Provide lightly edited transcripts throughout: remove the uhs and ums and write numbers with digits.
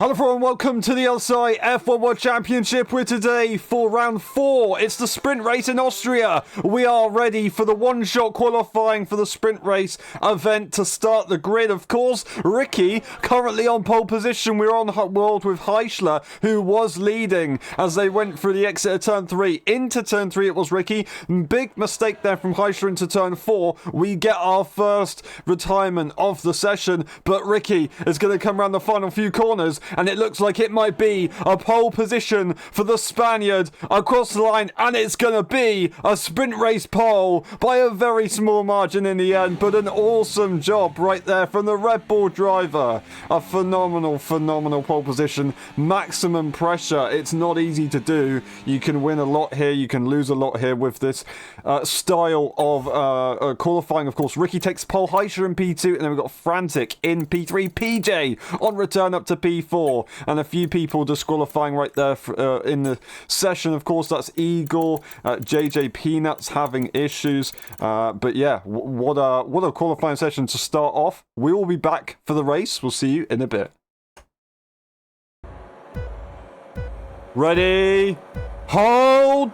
Hello everyone, welcome to the LSI F1 World Championship. We're today for round 4. It's the sprint race in Austria. We are ready for the one-shot qualifying for the sprint race event to start the grid. Of course, Ricky currently on pole position. We're on world with Heischler, who was leading as they went through the exit of turn 3. Into turn 3 it was Ricky. Big mistake there from Heischler into turn 4. We get our first retirement of the session, but Ricky is going to come around the final few corners, and it looks like it might be a pole position for the Spaniard across the line, and it's going to be a sprint race pole by a very small margin in the end, but an awesome job right there from the Red Bull driver. A phenomenal pole position. Maximum pressure. It's not easy to do. You can win a lot here, you can lose a lot here with this style of qualifying. Of course, Ricky takes pole, Heischler in P2, and then we've got Frantic in P3, PJ on return up to P4. And a few people disqualifying right there in the session. Of course, that's Igor, JJ Peanuts having issues. But yeah, what a qualifying session to start off. We will be back for the race. We'll see you in a bit. Ready, hold,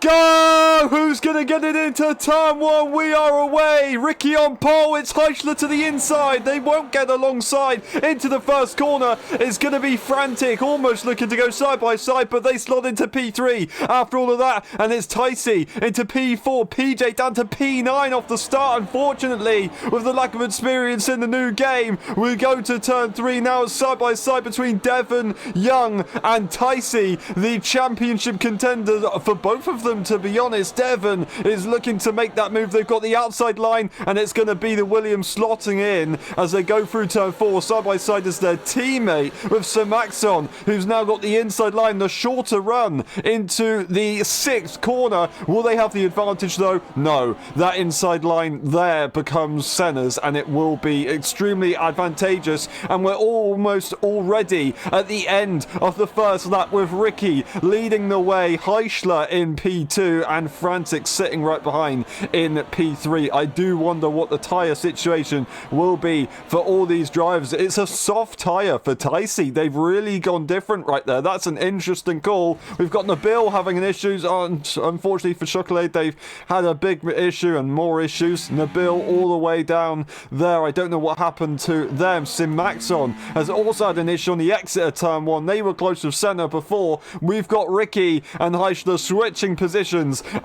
go! Who's going to get it into turn 1? We are away. Ricky on pole. It's Heischler to the inside. They won't get alongside. Into the first corner. It's going to be Frantic. Almost looking to go side by side, but they slot into P3 after all of that. And it's Ticey into P4. PJ down to P9 off the start. Unfortunately, with the lack of experience in the new game, we go to turn 3 now. It's side by side between Devon, Young and Ticey, the championship contenders for both of them, to be honest. Devon is looking to make that move. They've got the outside line, and it's going to be the Williams slotting in as they go through turn 4. Side by side is their teammate with Sir Maxon, who's now got the inside line, the shorter run into the 6th corner. Will they have the advantage though? No. That inside line there becomes Senna's, and it will be extremely advantageous. And we're almost already at the end of the first lap with Ricky leading the way, Heischler in P2 and Frantic sitting right behind in P3. I do wonder what the tyre situation will be for all these drivers. It's a soft tyre for Ticey. They've really gone different right there. That's an interesting call. We've got Nabil having an issue. Unfortunately for Chocolate, they've had a big issue and more issues. Nabil all the way down there. I don't know what happened to them. Simaxon has also had an issue on the exit of turn 1. They were close to Senna before. We've got Ricky and Heischler switching positions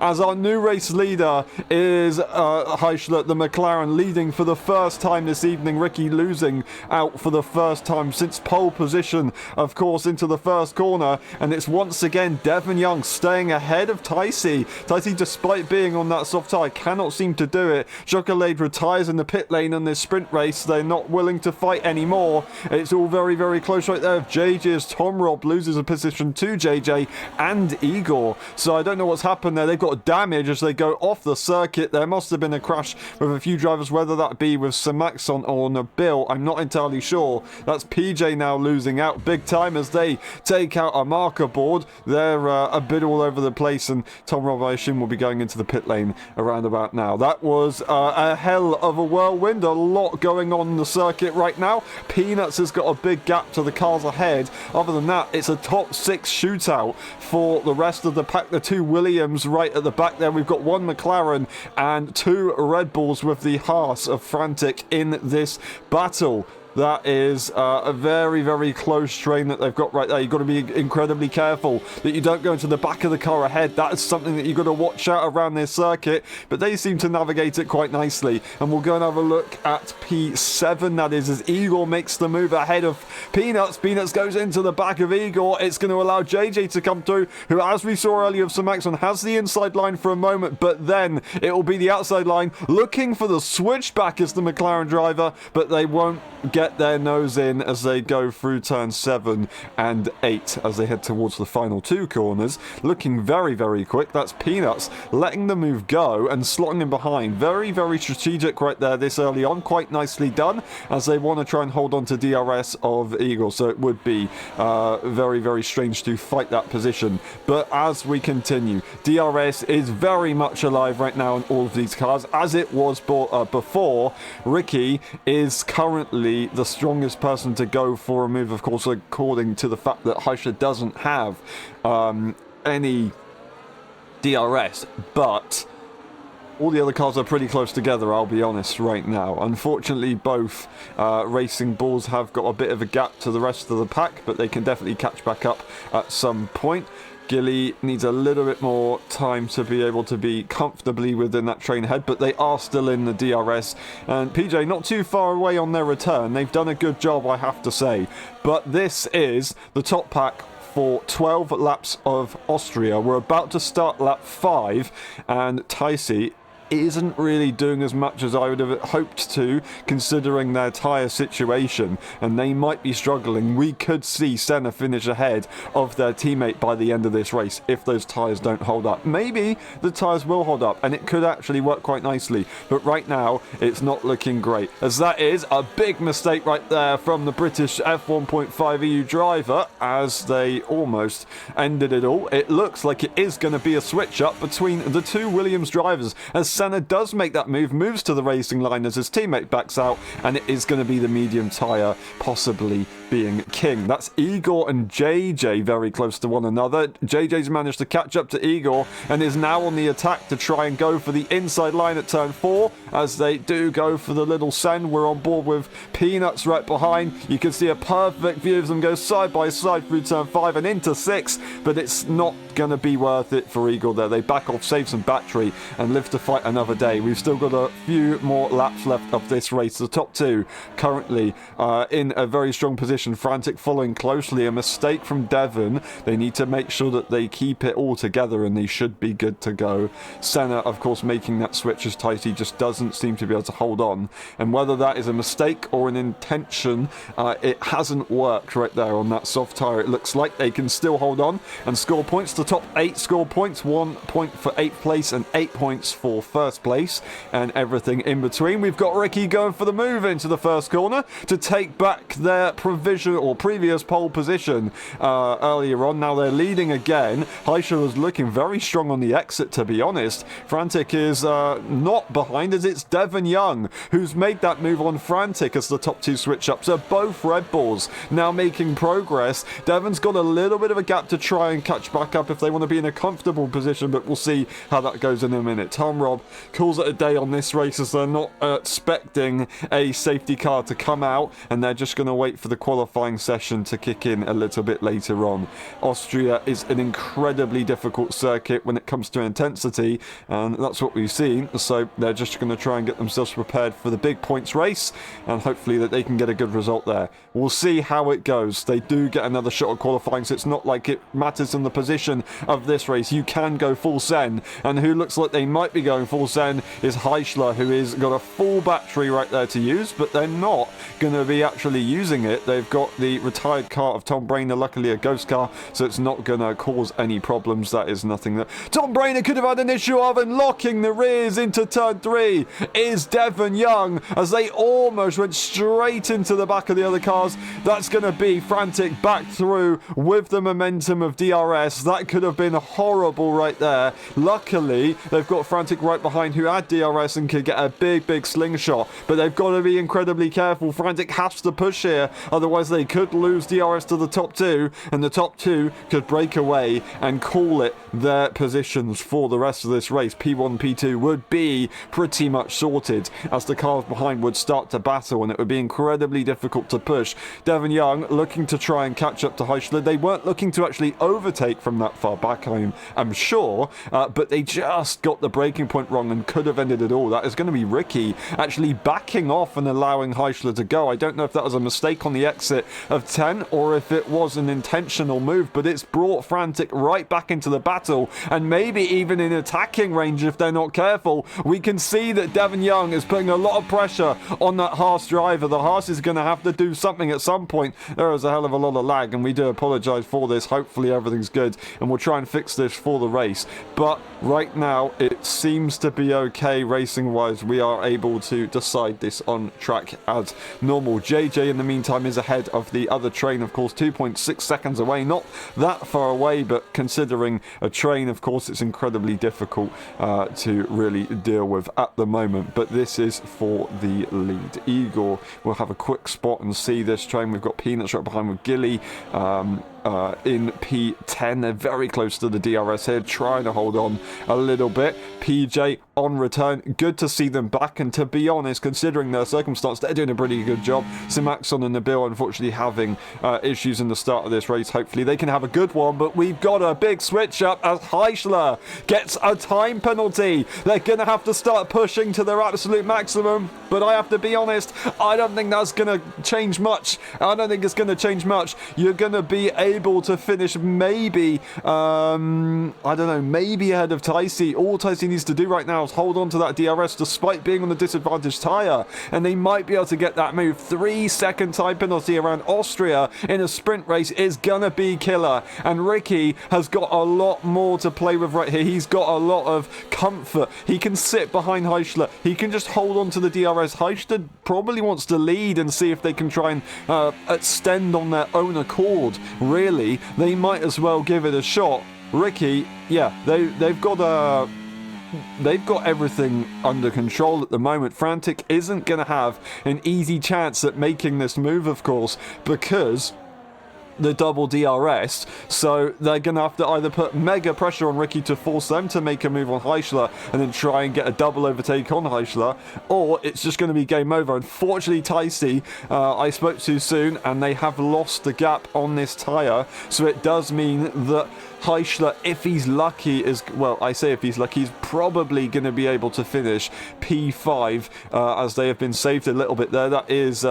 as our new race leader is Heischler, the McLaren, leading for the first time this evening. Ricky losing out for the first time since pole position, of course, into the first corner, and it's once again Devon Young staying ahead of Ticey. Ticey, despite being on that soft tyre, cannot seem to do it. Chocolate retires in the pit lane on this sprint race. They're not willing to fight anymore. It's all very close right there. JJ's Tom Rob loses a position to JJ and Igor, so I don't know what's happened there. They've got damage as they go off the circuit. There must have been a crash with a few drivers, whether that be with Samaxon or Nabil. I'm not entirely sure. That's PJ now losing out big time as they take out a marker board. They're a bit all over the place, and Tom Robb, I assume, will be going into the pit lane around about now. That was a hell of a whirlwind. A lot going on in the circuit right now. Peanuts has got a big gap to the cars ahead. Other than that, it's a top 6 shootout for the rest of the pack. The 2 Williams right at the back there. We've got 1 McLaren and 2 Red Bulls with the Haas of Frantic in this battle. That is a very close train that they've got right there. You've got to be incredibly careful that you don't go into the back of the car ahead. That is something that you've got to watch out around this circuit, but they seem to navigate it quite nicely. And we'll go and have a look at P7, that is, as Igor makes the move ahead of Peanuts. Peanuts goes into the back of Igor. It's going to allow JJ to come through, who, as we saw earlier of Sir Maxon, has the inside line for a moment, but then it will be the outside line looking for the switchback as the McLaren driver, but they won't get their nose in as they go through turn 7 and 8 as they head towards the final 2 corners. Looking very quick. That's Peanuts letting the move go and slotting in behind. Very strategic right there this early on. Quite nicely done as they want to try and hold on to DRS of Eagle. So it would be very strange to fight that position. But as we continue, DRS is very much alive right now in all of these cars as it was before. Ricky is currently the strongest person to go for a move, of course, according to the fact that Heisler doesn't have any DRS, but all the other cars are pretty close together, I'll be honest, right now. Unfortunately, both Racing Bulls have got a bit of a gap to the rest of the pack, but they can definitely catch back up at some point. Gilly needs a little bit more time to be able to be comfortably within that train ahead, but they are still in the DRS. And PJ not too far away on their return. They've done a good job, I have to say. But this is the top pack for 12 laps of Austria. We're about to start lap 5, and Ticey isn't really doing as much as I would have hoped to, considering their tyre situation, and they might be struggling. We could see Senna finish ahead of their teammate by the end of this race if those tyres don't hold up. Maybe the tyres will hold up and it could actually work quite nicely, but right now it's not looking great, as that is a big mistake right there from the British F1.5 EU driver, as they almost ended it all. It looks like it is going to be a switch up between the two Williams drivers, as Senna does make that move, moves to the racing line as his teammate backs out, and it is going to be the medium tyre possibly being king. That's Igor and JJ very close to one another. JJ's managed to catch up to Igor and is now on the attack to try and go for the inside line at turn 4, as they do go for the little Sen. We're on board with Peanuts right behind. You can see a perfect view of them go side by side through turn 5 and into 6, but it's not going to be worth it for Igor there. They back off, save some battery, and live to fight another day. We've still got a few more laps left of this race. The top two currently in a very strong position. Frantic following closely. A mistake from Devon. They need to make sure that they keep it all together, and they should be good to go. Senna, of course, making that switch as Ticey just doesn't seem to be able to hold on. And whether that is a mistake or an intention, it hasn't worked right there on that soft tyre. It looks like they can still hold on and score points. The top 8 score points. 1 point for 8th place and 8 points for first place, and everything in between. We've got Ricky going for the move into the first corner to take back their provision or previous pole position earlier on. Now they're leading again. Heisler was looking very strong on the exit, to be honest. Frantic is not behind, as it's Devon Young who's made that move on Frantic as the top 2 switch ups are both Red Bulls now making progress. Devon's got a little bit of a gap to try and catch back up if they want to be in a comfortable position, but we'll see how that goes in a minute. Tom Robb calls it a day on this race, as they're not expecting a safety car to come out, and they're just going to wait for the qualifying session to kick in a little bit later on. Austria is an incredibly difficult circuit when it comes to intensity, and that's what we've seen, so they're just going to try and get themselves prepared for the big points race, and hopefully that they can get a good result there. We'll see how it goes. They do get another shot at qualifying, so it's not like it matters in the position of this race. You can go full Sen, and who looks like they might be going full Sen is Heisler, who has got a full battery right there to use, but they're not going to be actually using it. They've got the retired car of Tom Brainer, luckily a ghost car, so it's not going to cause any problems. That is nothing that Tom Brainer could have had an issue of, and locking the rears into turn 3 is Devon Young, as they almost went straight into the back of the other cars. That's going to be Frantic back through with the momentum of DRS. That could have been horrible right there. Luckily, they've got Frantic right behind, who had DRS and could get a big slingshot, but they've got to be incredibly careful. Frantic has to push here, otherwise they could lose DRS to the top 2, and the top 2 could break away and call it their positions for the rest of this race. P1, P2 would be pretty much sorted, as the cars behind would start to battle, and it would be incredibly difficult to push. Devon Young looking to try and catch up to Heisler. They weren't looking to actually overtake from that far back, I'm sure, but they just got the breaking point wrong and could have ended it all. That is going to be Ricky actually backing off and allowing Heisler to go. I don't know if that was a mistake on the exit of 10 or if it was an intentional move, but it's brought Frantic right back into the battle, and maybe even in attacking range if they're not careful. We can see that Devon Young is putting a lot of pressure on that Haas driver. The Haas is going to have to do something at some point. There is a hell of a lot of lag, and we do apologise for this. Hopefully everything's good, and we'll try and fix this for the race. But right now it seems to be okay racing wise. We are able to decide this on track as normal. JJ in the meantime is ahead of the other train, of course, 2.6 seconds away. Not that far away, but considering a train, of course, it's incredibly difficult to really deal with at the moment. moment, but this is for the lead. Igor will have a quick spot and see this train. We've got Peanuts right behind with Gilly in P10. They're very close to the DRS here, trying to hold on a little bit. PJ on return. Good to see them back, and to be honest, considering their circumstance, they're doing a pretty good job. Simaxon and Nabil unfortunately having issues in the start of this race. Hopefully they can have a good one, but we've got a big switch up as Heischler gets a time penalty. They're going to have to start pushing to their absolute maximum, but I have to be honest, I don't think that's going to change much. I don't think it's going to change much. You're going to be able to finish maybe, I don't know, maybe ahead of Ticey. All Ticey needs to do right now is hold on to that DRS despite being on the disadvantaged tyre, and they might be able to get that move. 3-second time penalty around Austria in a sprint race is going to be killer, and Ricky has got a lot more to play with right here. He's got a lot of comfort. He can sit behind Heischler. He can just hold on to the DRS. Heischler probably wants to lead and see if they can try and extend on their own accord. Really, they might as well give it a shot. Ricky, yeah, they've got everything under control at the moment. Frantic isn't going to have an easy chance at making this move, of course, because the double DRS, so they're going to have to either put mega pressure on Ricky to force them to make a move on Heischler and then try and get a double overtake on Heischler, or it's just going to be game over. Unfortunately, Ticey, I spoke too soon, and they have lost the gap on this tyre, so it does mean that Heischler, if he's lucky, I say if he's lucky, he's probably going to be able to finish P5 as they have been saved a little bit there. That is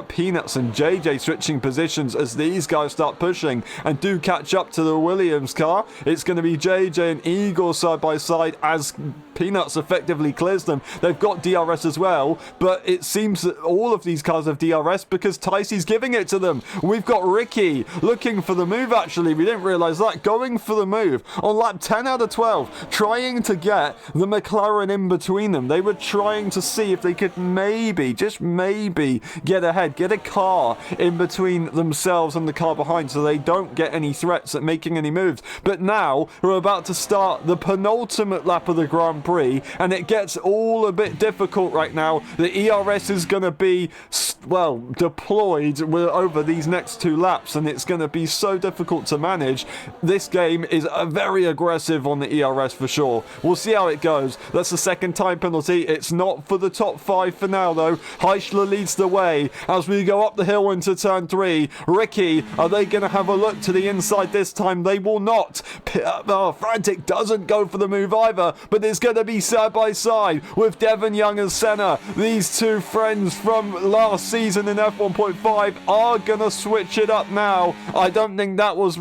Peanuts and JJ switching positions as these guys start pushing and do catch up to the Williams car. It's going to be JJ and Igor side by side as Peanuts effectively clears them. They've got DRS as well, but it seems that all of these cars have DRS because Ticey's giving it to them. We've got Ricky looking for the move, actually. We didn't realise that. Going for the move on lap 10 out of 12, trying to get the McLaren in between them. They were trying to see if they could maybe, just maybe, get ahead, get a car in between themselves and the car behind so they don't get any threats at making any moves. But now we're about to start the penultimate lap of the Grand Prix, and it gets all a bit difficult right now. The ERS is going to be, well, deployed over these next 2 laps, and it's going to be so difficult to manage. This game is very aggressive on the ERS for sure. We'll see how it goes. That's the second time penalty. It's not for the top 5 for now, though. Heischler leads the way as we go up the hill into turn 3. Ricky, are they going to have a look to the inside this time? They will not. Frantic doesn't go for the move either, but it's going to be side by side with Devon Young and Senna. These two friends from last season in F1.5 are going to switch it up now. I don't think that was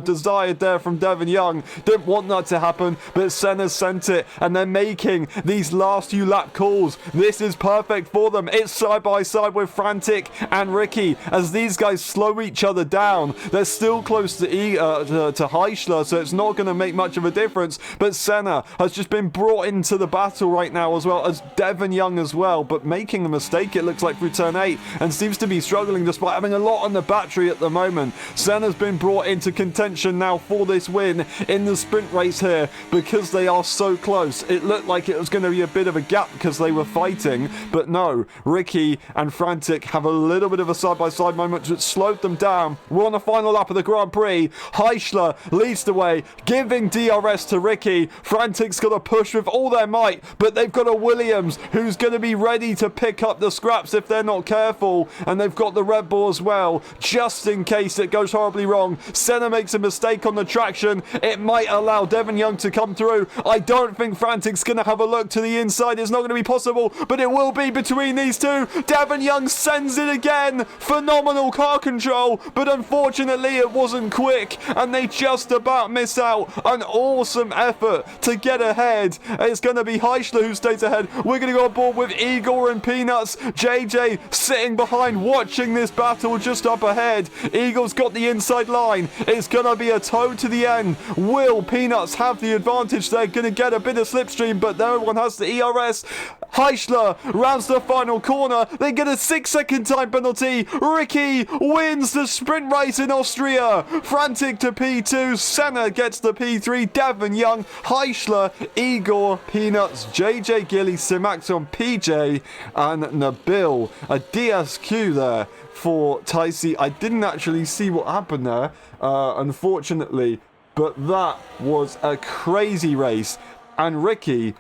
desired there from Devon Young. Didn't want that to happen, but Senna sent it, and they're making these last few lap calls. This is perfect for them. It's side by side with Frantic and Ricky as these guys slow each other down. They're still close to Heischler, so it's not going to make much of a difference, but Senna has just been brought into the battle right now, as well as Devon Young as well, but making a mistake, it looks like, through turn 8, and seems to be struggling despite having a lot on the battery at the moment. Senna's been brought into contention now for this win in the sprint race here because they are so close. It looked like it was going to be a bit of a gap because they were fighting, but no, Ricky and Frantic have a little bit of a side-by-side moment which slowed them down. We're on the final lap of the Grand Prix. Heischler leads the way, giving DRS to Ricky. Frantic's got to push with all their might, but they've got a Williams who's going to be ready to pick up the scraps if they're not careful, and they've got the Red Bull as well, just in case it goes horribly wrong. Senna makes a mistake on the traction. It might allow Devon Young to come through. I don't think Frantic's going to have a look to the inside. It's not going to be possible, but it will be between these two. Devon Young sends it again. Phenomenal car control, but unfortunately it wasn't quick, and they just about miss out. An awesome effort to get ahead. It's going to be Heischler who stays ahead. We're going to go on board with Igor and Peanuts. JJ sitting behind, watching this battle just up ahead. Igor's got the inside line. It's going to be a tow to the end. Will Peanuts have the advantage? They're going to get a bit of slipstream, but no one has the ERS. Heichler rounds the final corner. They get a 6-second time penalty. Ricky wins the sprint race in Austria. Frantic to P2. Senna gets the P3. Devon Young, Heichler, Igor, Peanuts, JJ Gilly, Simaxon, PJ, and Nabil. A DSQ there for Taisi. I didn't actually see what happened there, unfortunately, but that was a crazy race. And Ricky,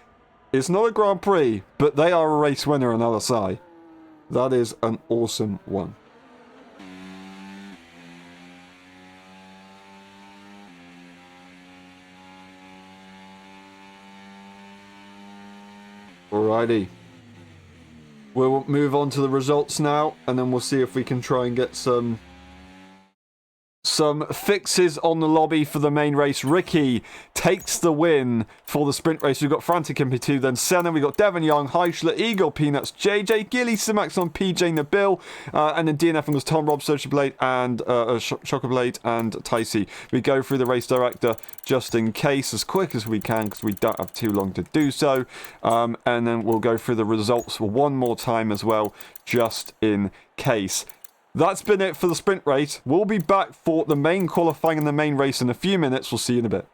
it's not a Grand Prix, but they are a race winner on LSI. That is an awesome one. Alrighty. We'll move on to the results now, and then we'll see if we can try and get some fixes on the lobby for the main race. Ricky takes the win for the sprint race. We've got Frantic in P2, then Senna. We've got Devon Young, Heichler, Eagle, Peanuts, JJ, Gilly, Simaxon, PJ, Nabil. And then DNF was Tom, Rob, Social Blade, and Chocoblade, and Ticey. We go through the race director just in case, as quick as we can, because we don't have too long to do so. And then we'll go through the results one more time as well, just in case. That's been it for the sprint race. We'll be back for the main qualifying and the main race in a few minutes. We'll see you in a bit.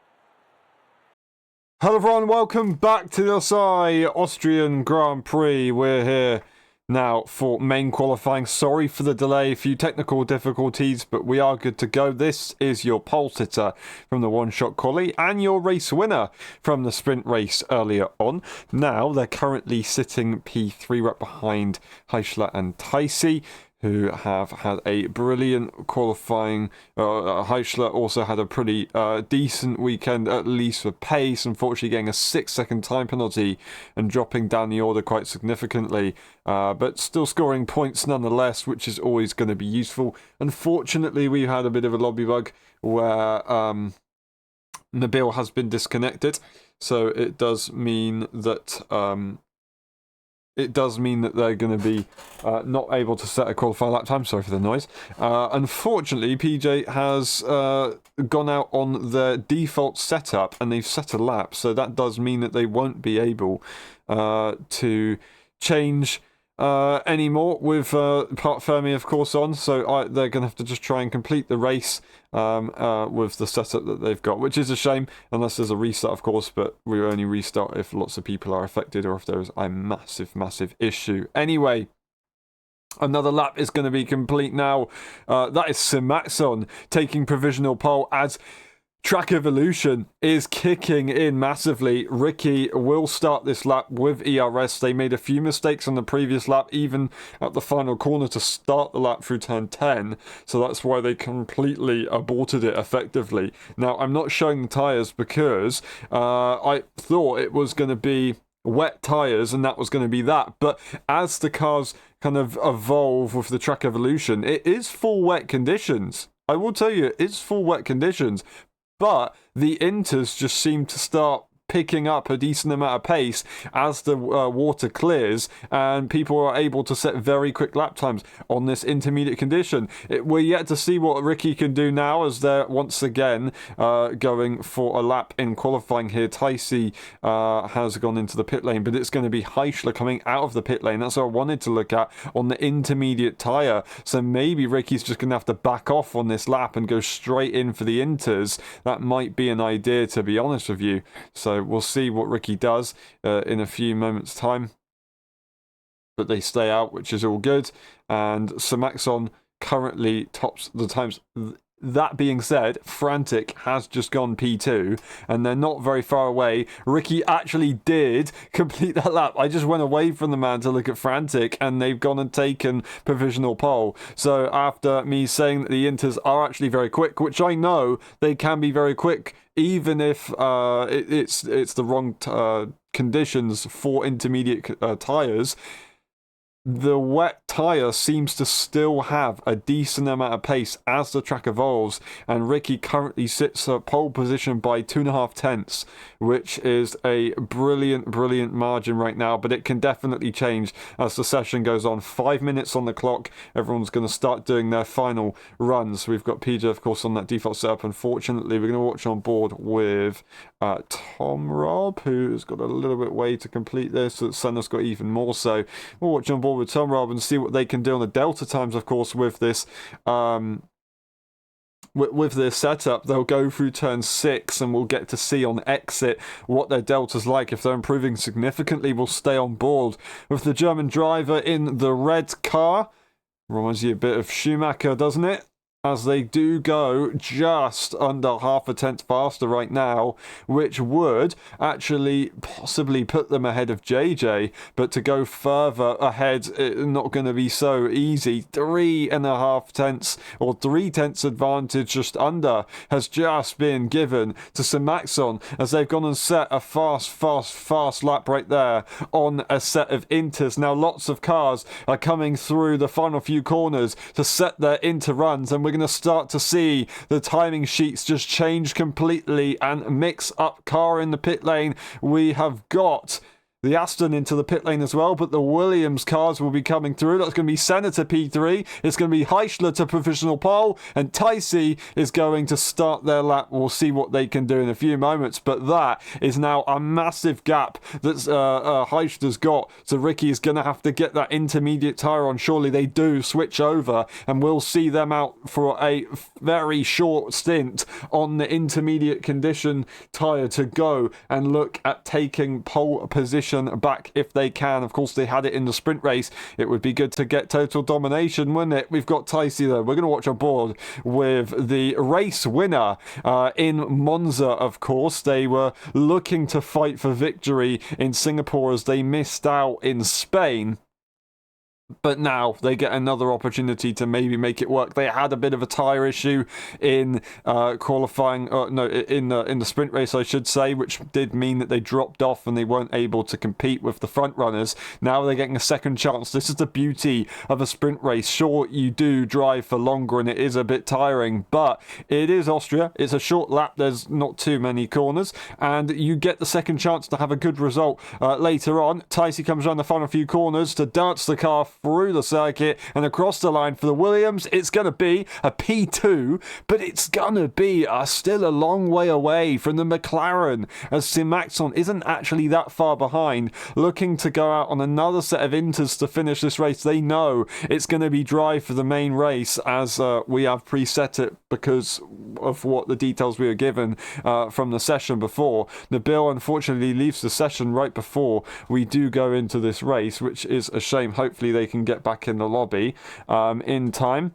Hello everyone, welcome back to the LSI Austrian Grand Prix. We're here now for main qualifying. Sorry for the delay, a few technical difficulties, but we are good to go. This is your pole sitter from the one-shot quali and your race winner from the sprint race earlier on. Now they're currently sitting P3 right behind Heichler and Ticey, who have had a brilliant qualifying. Heichler also had a pretty decent weekend, at least for pace, unfortunately getting a 6-second time penalty and dropping down the order quite significantly, but still scoring points nonetheless, which is always going to be useful. Unfortunately, we've had a bit of a lobby bug where Nabil has been disconnected, so it does mean that they're going to be not able to set a qualifying lap time. Sorry for the noise. Unfortunately, PJ has gone out on their default setup and they've set a lap. So that does mean that they won't be able to change anymore with Part Fermi, of course, on. So they're going to have to just try and complete the race with the setup that they've got, which is a shame, unless there's a restart, of course, but we only restart if lots of people are affected or if there's a massive issue. Anyway, another lap is going to be complete now. That is Simaxon taking provisional pole as Track Evolution is kicking in massively. Ricky will start this lap with ERS. They made a few mistakes on the previous lap, even at the final corner to start the lap through turn 10. So that's why they completely aborted it effectively. Now, I'm not showing the tyres because I thought it was going to be wet tyres and that was going to be that. But as the cars kind of evolve with the Track Evolution, it is full wet conditions. I will tell you, it's full wet conditions. But the inters just seem to start picking up a decent amount of pace as the water clears and people are able to set very quick lap times on this intermediate condition. We're yet to see what Ricky can do now as they're once again going for a lap in qualifying here. Ticey has gone into the pit lane, but it's going to be Heichler coming out of the pit lane. That's what I wanted to look at on the intermediate tyre. So maybe Ricky's just going to have to back off on this lap and go straight in for the inters. That might be an idea, to be honest with you. So we'll see what Ricky does in a few moments' time. But they stay out, which is all good. And Simaxon currently tops the times. That being said, Frantic has just gone P2, and they're not very far away. Ricky actually did complete that lap. I just went away from the man to look at Frantic, and they've gone and taken provisional pole. So after me saying that the inters are actually very quick, which I know they can be very quick, even if it's the wrong conditions for intermediate tyres, the wet tyre seems to still have a decent amount of pace as the track evolves, and Ricky currently sits at pole position by 2.5 tenths, which is a brilliant margin right now, but it can definitely change as the session goes on. 5 minutes on the clock, everyone's going to start doing their final runs. We've got PJ, of course, on that default setup. Unfortunately, we're going to watch on board with Tom Robb, who's got a little bit way to complete this, so Senna's got even more, so we'll watch on board with Tom Robb and see what they can do on the delta times, of course, with this with this setup. They'll go through turn 6 and we'll get to see on exit what their delta's like. If they're improving significantly, we'll stay on board with the German driver in the red car. Reminds you a bit of Schumacher, doesn't it? As they do go just under 0.5 tenth faster right now, which would actually possibly put them ahead of JJ, but to go further ahead, not going to be so easy. 3.5 tenths or 3 tenths advantage just under has just been given to Simaxon as they've gone and set a fast lap right there on a set of inters. Now lots of cars are coming through the final few corners to set their inter runs, and we're going to start to see the timing sheets just change completely and mix up car in the pit lane. We have got the Aston into the pit lane as well, but the Williams cars will be coming through. That's going to be Senna to P3. It's going to be Heischler to provisional pole, and Ticey is going to start their lap. We'll see what they can do in a few moments, but that is now a massive gap that Heischler's got. So Ricky is going to have to get that intermediate tyre on. Surely they do switch over, and we'll see them out for a very short stint on the intermediate condition tyre to go and look at taking pole position back if they can. Of course, they had it in the sprint race. It would be good to get total domination, wouldn't it? We've got Ticey though. We're going to watch on board with the race winner in Monza, of course. They were looking to fight for victory in Singapore as they missed out in Spain. But now they get another opportunity to maybe make it work. They had a bit of a tyre issue in qualifying, in the sprint race, I should say, which did mean that they dropped off and they weren't able to compete with the front runners. Now they're getting a second chance. This is the beauty of a sprint race. Sure, you do drive for longer and it is a bit tiring, but it is Austria. It's a short lap. There's not too many corners, and you get the second chance to have a good result later on. Ticey comes around the final few corners to dance the car through the circuit and across the line for the Williams. It's going to be a P2, but it's going to be still a long way away from the McLaren, as Simaxon isn't actually that far behind, looking to go out on another set of inters to finish this race. They know it's going to be dry for the main race, as we have preset it because of what the details we were given from the session before. Nabil unfortunately leaves the session right before we do go into this race, which is a shame. Hopefully they can get back in the lobby in time.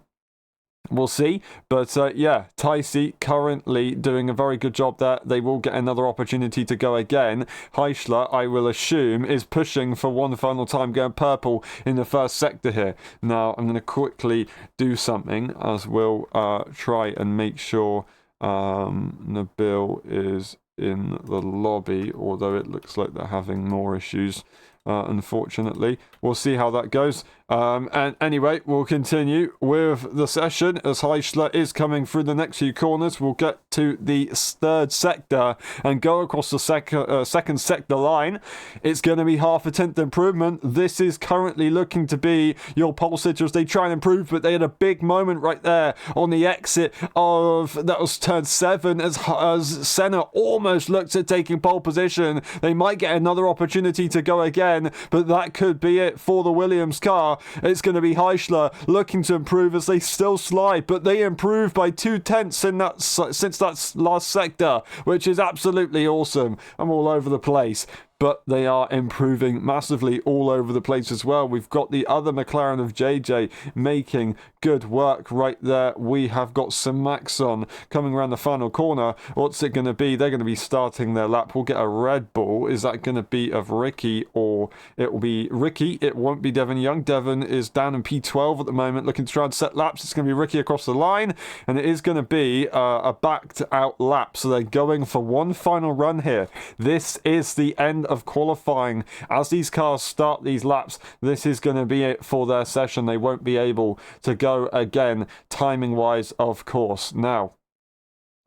We'll see. But yeah, Ticey currently doing a very good job there. They will get another opportunity to go again. Heischler, I will assume, is pushing for one final time, going purple in the first sector here. Now, I'm going to quickly do something as we'll try and make sure Nabil is in the lobby, although it looks like they're having more issues. Unfortunately, we'll see how that goes. And anyway, we'll continue with the session as Heischler is coming through the next few corners. We'll get to the third sector and go across the second sector line. It's going to be 0.5 tenth improvement. This is currently looking to be your pole sitter as they try and improve, but they had a big moment right there on the exit of, that was turn 7, as Senna almost looked at taking pole position. They might get another opportunity to go again, but that could be it for the Williams car. It's going to be Heischler looking to improve as they still slide, but they improve by 2 tenths in that since that last sector, which is absolutely awesome. I'm all over the place. But they are improving massively all over the place as well. We've got the other McLaren of JJ making good work right there. We have got Simaxon coming around the final corner. What's it going to be? They're going to be starting their lap. We'll get a Red Bull. Is that going to be of Ricky, or it will be Ricky? It won't be Devon Young. Devon is down in P12 at the moment, looking to try and set laps. It's going to be Ricky across the line, and it is going to be a backed out lap. So they're going for one final run here. This is the end of qualifying. As these cars start these laps, this is going to be it for their session. They won't be able to go again, timing-wise, of course. Now,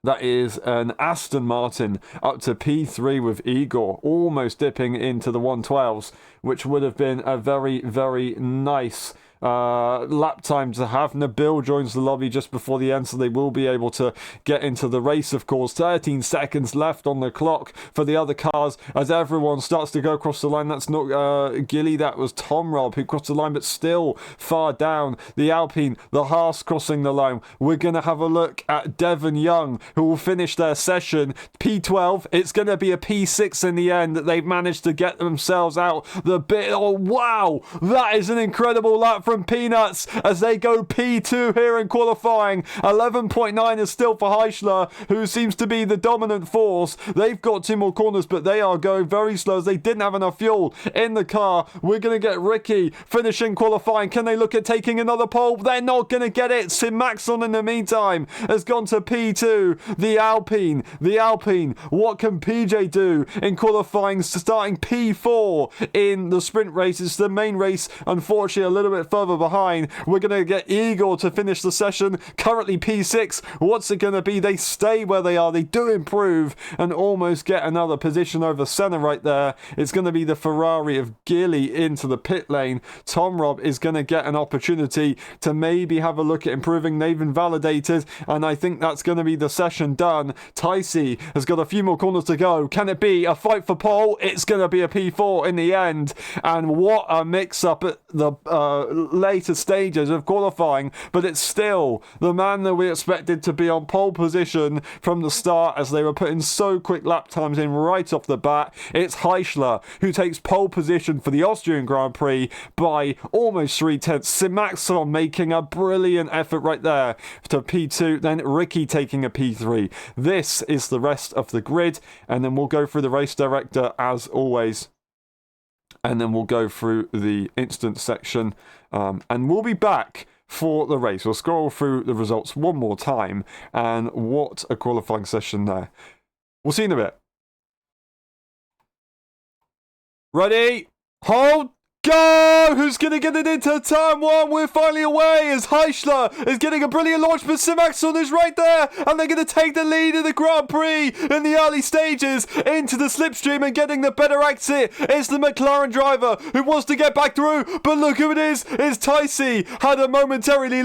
that is an Aston Martin up to P3 with Igor, almost dipping into the 112s, which would have been a very, very nice lap time to have. Nabil joins the lobby just before the end, so they will be able to get into the race, of course. 13 seconds left on the clock for the other cars as everyone starts to go across the line. That's not Gilly, that was Tom Rob who crossed the line, but still far down. The Alpine, the Haas crossing the line. We're going to have a look at Devon Young, who will finish their session P12. It's going to be a P6 in the end that they've managed to get themselves out the bit. Oh, wow! That is an incredible lap from Peanuts as they go P2 here in qualifying. 11.9 is still for Heichler, who seems to be the dominant force. They've got 2 more corners, but they are going very slow as they didn't have enough fuel in the car. We're going to get Ricky finishing qualifying. Can they look at taking another pole? They're not going to get it. Maxon in the meantime has gone to P2. The Alpine. What can PJ do in qualifying, starting P4 in the sprint races? The main race, unfortunately, a little bit further behind. We're going to get Igor to finish the session, currently P6. What's it going to be? They stay where they are. They do improve and almost get another position over Senna right there. It's going to be the Ferrari of Gilly into the pit lane. Tom Rob is going to get an opportunity to maybe have a look at improving. They've invalidated, and I think that's going to be the session done. Ticey has got a few more corners to go. Can it be a fight for pole? It's going to be a P4 in the end, and what a mix-up at the later stages of qualifying, but it's still the man that we expected to be on pole position from the start as they were putting so quick lap times in right off the bat. It's Heichler who takes pole position for the Austrian Grand Prix by almost 3/10. Simaxon making a brilliant effort right there to P2, then Ricky taking a P3. This is the rest of the grid, and then we'll go through the race director as always. And then we'll go through the instant section, and we'll be back for the race. We'll scroll through the results one more time, and what a qualifying session there. We'll see you in a bit. Ready? Hold! Go! Who's going to get it into turn 1? We're finally away as Heichler is getting a brilliant launch, but Simaxon is right there, and they're going to take the lead in the Grand Prix in the early stages into the slipstream and getting the better exit. It's the McLaren driver who wants to get back through, but look who it is. It's Ticey. Had a momentary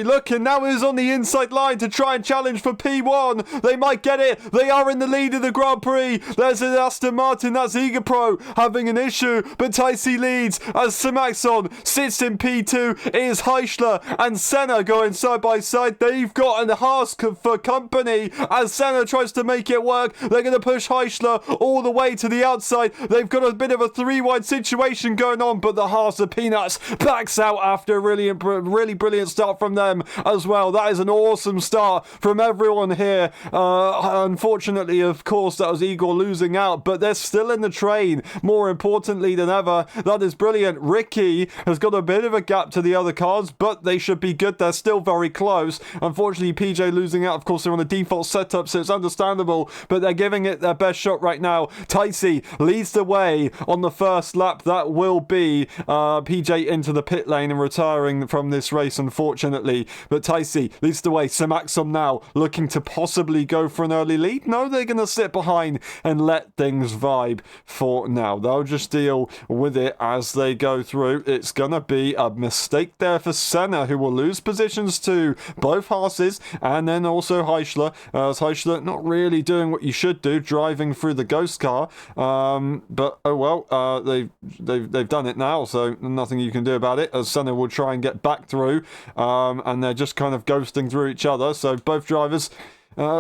look, and now is on the inside line to try and challenge for P1. They might get it. They are in the lead of the Grand Prix. There's an Aston Martin. That's Eager Pro having an issue, but Ticey leads as Simaxon sits in P2. It is Heichler and Senna going side by side. They've got a Haas for company as Senna tries to make it work. They're going to push Heichler all the way to the outside. They've got a bit of a 3-wide situation going on, but the Haas of Peanuts backs out after a really brilliant start from them as well. That is an awesome start from everyone here. Unfortunately, of course, that was Igor losing out, but they're still in the train, more importantly than ever. That is brilliant. Ricky has got a bit of a gap to the other cars, but they should be good. They're still very close. Unfortunately, PJ losing out. Of course, they're on the default setup, so it's understandable, but they're giving it their best shot right now. Ticey leads the way on the first lap. That will be PJ into the pit lane and retiring from this race, unfortunately. But Ticey leads the way. Simaxon now looking to possibly go for an early lead. No, they're going to sit behind and let things vibe for now. They'll just deal with it as they go through. It's gonna be a mistake there for Senna, who will lose positions to both Haas's and then also Heichler. Heichler not really doing what you should do, driving through the ghost car, but oh well, they've done it now, so nothing you can do about it, as Senna will try and get back through, and they're just kind of ghosting through each other, so both drivers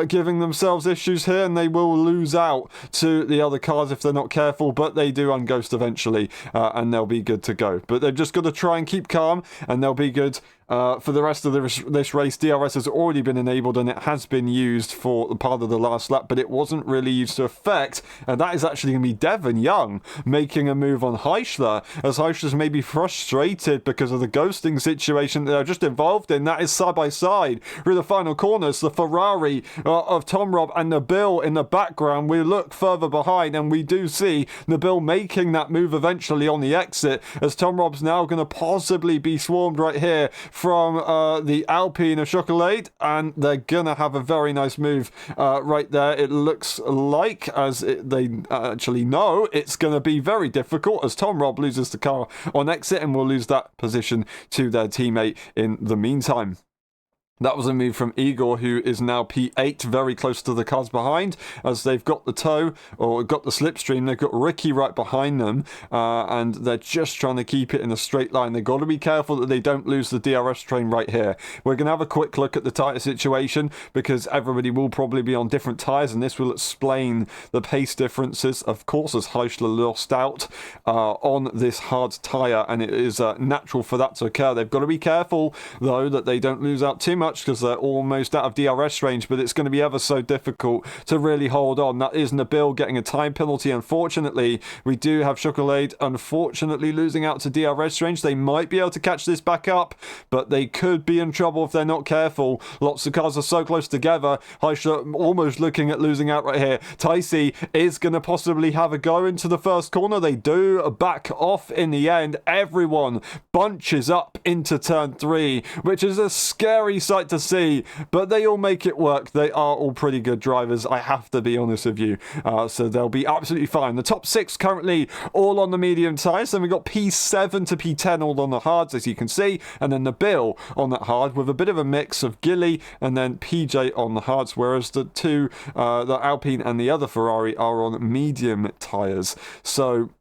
giving themselves issues here, and they will lose out to the other cars if they're not careful, but they do unghost eventually, and they'll be good to go. But they've just got to try and keep calm, and they'll be good For the rest of this race, DRS has already been enabled and it has been used for part of the last lap, but it wasn't really used to effect, and that is actually going to be Devon Young making a move on Heichler, as Heichler's maybe frustrated because of the ghosting situation they're just involved in. That is side by side through the final corners. The Ferrari of Tom Robb and Nabil in the background. We look further behind and we do see Nabil making that move eventually on the exit, as Tom Robb's now going to possibly be swarmed right here from the Alpine of Chocolate, and they're gonna have a very nice move right there. It looks like, they actually know, it's gonna be very difficult, as Tom Robb loses the car on exit and will lose that position to their teammate in the meantime. That was a move from Igor, who is now P8, very close to the cars behind, as they've got the tow, or got the slipstream. They've got Ricky right behind them, and they're just trying to keep it in a straight line. They've got to be careful that they don't lose the DRS train right here. We're going to have a quick look at the tyre situation, because everybody will probably be on different tyres, and this will explain the pace differences, of course, as Heichler lost out on this hard tyre, and it is natural for that to occur. They've got to be careful, though, that they don't lose out too much, because they're almost out of DRS range, but it's going to be ever so difficult to really hold on. That is Nabil getting a time penalty, unfortunately. We do have Chocolate, unfortunately, losing out to DRS range. They might be able to catch this back up, but they could be in trouble if they're not careful. Lots of cars are so close together. Heichler almost looking at losing out right here. Ticey is going to possibly have a go into the first corner. They do back off in the end. Everyone bunches up into turn 3, which is a scary sight to see, but they all make it work. They are all pretty good drivers, I have to be honest with you, so they'll be absolutely fine. The top 6 currently all on the medium tyres, then we've got P7 to P10 all on the hards, as you can see, and then Nabil on that hard with a bit of a mix of Gilly and then PJ on the hards, whereas the two, the Alpine and the other Ferrari, are on medium tyres. So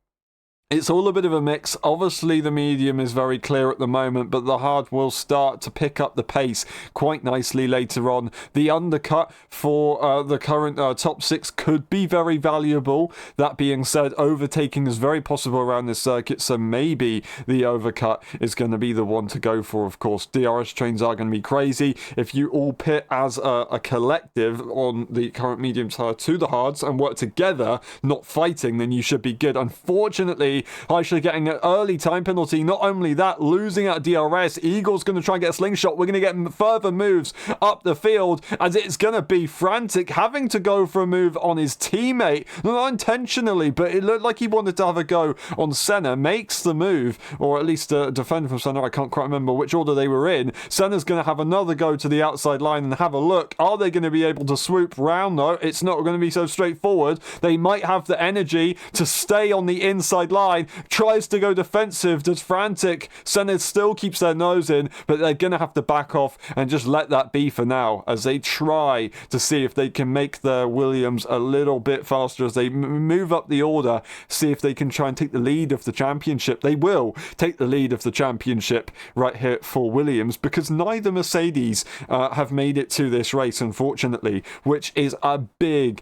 it's all a bit of a mix. Obviously, the medium is very clear at the moment, but the hard will start to pick up the pace quite nicely later on. The undercut for the current top 6 could be very valuable. That being said, overtaking is very possible around this circuit, so maybe the overcut is going to be the one to go for, of course. DRS trains are going to be crazy. If you all pit as a collective on the current medium tyre to the hards and work together, not fighting, then you should be good. Unfortunately, Heichler getting an early time penalty. Not only that, losing out DRS. Eagle's going to try and get a slingshot. We're going to get further moves up the field, as it's going to be Frantic having to go for a move on his teammate. Not intentionally, but it looked like he wanted to have a go on Senna. Makes the move, or at least a defender from Senna. I can't quite remember which order they were in. Senna's going to have another go to the outside line and have a look. Are they going to be able to swoop round, though? It's not going to be so straightforward. They might have the energy to stay on the inside line. Tries to go defensive, does Frantic. Senna still keeps their nose in, but they're going to have to back off and just let that be for now, as they try to see if they can make their Williams a little bit faster as they move up the order, see if they can try and take the lead of the championship. They will take the lead of the championship right here for Williams, because neither Mercedes have made it to this race, unfortunately, which is a big